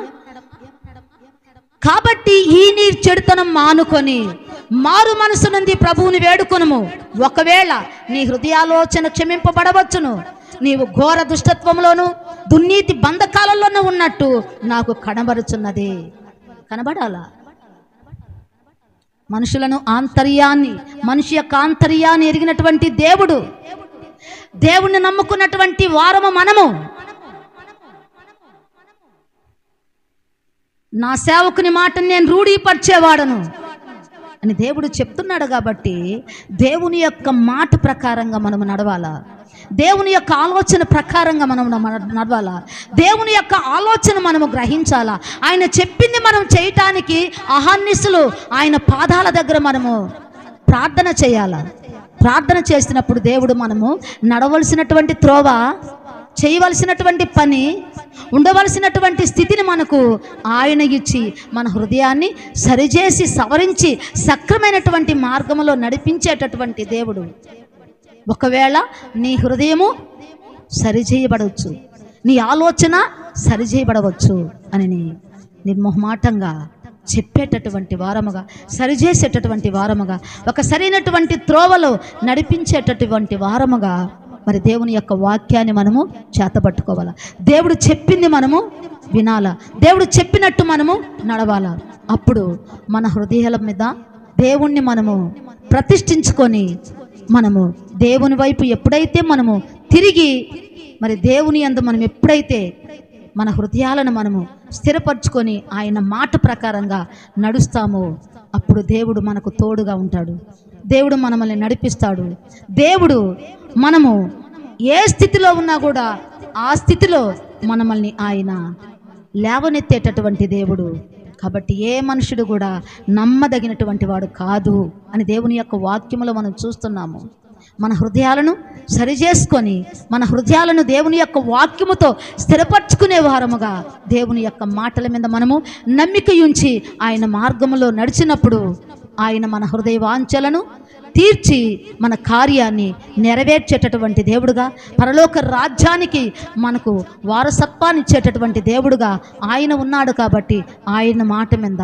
కాబట్టి ఈ నీ చెడుతనం మానుకొని మారు మనసు నుండి ప్రభువుని వేడుకొనుము. ఒకవేళ నీ హృదయాలోచన క్షమింపబడవచ్చును. నీవు ఘోర దుష్టత్వంలోను దుర్నీతి బంధకాలలోనూ ఉన్నట్టు నాకు కనబడుచున్నది. కనబడాలా? మనుషులను ఆంతర్యాన్ని, మనిషి యొక్క ఆంతర్యాన్ని ఎరిగినటువంటి దేవుడు, దేవుణ్ణి నమ్ముకున్నటువంటి వారము మనము. నా సేవకుని మాటను నేను రూఢీపరిచేవాడను అని దేవుడు చెప్తున్నాడు. కాబట్టి దేవుని యొక్క మాట ప్రకారంగా మనము నడవాలా, దేవుని యొక్క ఆలోచన ప్రకారంగా మనం నడవాలా, దేవుని యొక్క ఆలోచన మనము గ్రహించాలా. ఆయన చెప్పింది మనం చేయటానికి అహర్నిశలు ఆయన పాదాల దగ్గర మనము ప్రార్థన చేయాలా. ప్రార్థన చేసినప్పుడు దేవుడు మనము నడవలసినటువంటి త్రోవ, చేయవలసినటువంటి పని, ఉండవలసినటువంటి స్థితిని మనకు ఆయన ఇచ్చి మన హృదయాన్ని సరిచేసి సవరించి సక్రమైనటువంటి మార్గంలో నడిపించేటటువంటి దేవుడు. ఒకవేళ నీ హృదయము సరిచేయబడవచ్చు, నీ ఆలోచన సరిచేయబడవచ్చు అని నిర్మోహమాటంగా చెప్పేటటువంటి వారముగా, సరిచేసేటటువంటి వారముగా, ఒక సరైనటువంటి త్రోవలో నడిపించేటటువంటి వారముగా మరి దేవుని యొక్క వాక్యాన్ని మనము చేతపట్టుకోవాలా. దేవుడు చెప్పింది మనము వినాలా, దేవుడు చెప్పినట్టు మనము నడవాలా. అప్పుడు మన హృదయాల మీద దేవుణ్ణి మనము ప్రతిష్ఠించుకొని మనము దేవుని వైపు ఎప్పుడైతే మనము తిరిగి మరి దేవుని యందు మనం ఎప్పుడైతే మన హృదయాలను మనము స్థిరపరచుకొని ఆయన మాట ప్రకారంగా నడుస్తామో అప్పుడు దేవుడు మనకు తోడుగా ఉంటాడు, దేవుడు మనల్ని నడిపిస్తాడు. దేవుడు మనము ఏ స్థితిలో ఉన్నా కూడా ఆ స్థితిలో మనల్ని ఆయన లేవనెత్తేటటువంటి దేవుడు. కాబట్టి ఏ మనుషుడు కూడా నమ్మదగినటువంటి వాడు కాదు అని దేవుని యొక్క వాక్యములో మనం చూస్తున్నాము. మన హృదయాలను సరిచేసుకొని మన హృదయాలను దేవుని యొక్క వాక్యముతో స్థిరపరచుకునే వారముగా దేవుని యొక్క మాటల మీద మనము నమ్మిక ఉంచి ఆయన మార్గములో నడిచినప్పుడు ఆయన మన హృదయ వాంఛలను తీర్చి మన కార్యాన్ని నెరవేర్చేటటువంటి దేవుడుగా, పరలోక రాజ్యానికి మనకు వారసత్వాన్ని ఇచ్చేటటువంటి దేవుడుగా ఆయన ఉన్నాడు. కాబట్టి ఆయన మాట మీద,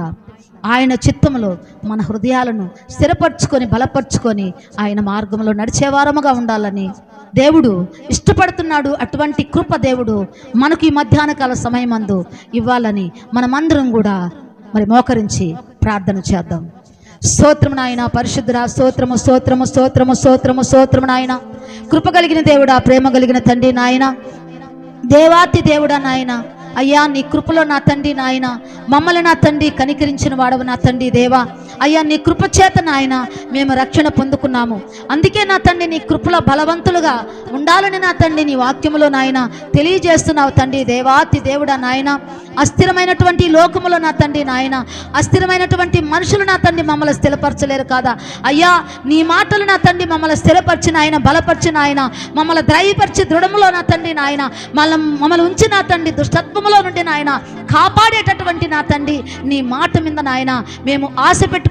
ఆయన చిత్తములో మన హృదయాలను స్థిరపరచుకొని బలపరుచుకొని ఆయన మార్గంలో నడిచేవారముగా ఉండాలని దేవుడు ఇష్టపడుతున్నాడు. అటువంటి కృప దేవుడు మనకు ఈ మధ్యాహ్న కాల సమయమందు ఇవ్వాలని మనమందరం కూడా మరి మోకరించి ప్రార్థన చేద్దాం. స్తోత్రము నాయన, పరిశుద్ధుడా, స్తోత్రము స్తోత్రము స్తోత్రము స్తోత్రము స్తోత్రము నాయన, కృప కలిగిన దేవుడా, ప్రేమ కలిగిన తండ్రి నాయన, దేవాతి దేవుడా నాయన, అయ్యా నీ కృపలో నా తండ్రి నాయన మమ్మల్ని నా తండ్రి కనికరించిన వాడవు నా తండ్రి దేవా. అయ్యా నీ కృప చేత నాయన మేము రక్షణ పొందుకున్నాము. అందుకే నా తండ్రి నీ కృపలో బలవంతులుగా ఉండాలని నా తండ్రి నీ వాక్యములో నాయన తెలియజేస్తున్నావు తండ్రి దేవాతి దేవుడా నాయన. అస్థిరమైనటువంటి లోకములో నా తండ్రి నాయన, అస్థిరమైనటువంటి మనుషులు నా తండ్రి మమ్మల్ని స్థిరపరచలేరు కాదా అయ్యా. నీ మాటలు నా తండ్రి మమ్మల్ని స్థిరపరిచిన ఆయన, బలపరిచిన ఆయన, మమ్మల్ని ధైర్యపరిచి దృఢములో నా తండ్రి నాయన మమ్మల్ని ఉంచి నా తండ్రి దుష్టత్వములో నుండి నాయన కాపాడేటటువంటి నా తండ్రి నీ మాట మీద నాయన మేము ఆశ పెట్టుకుని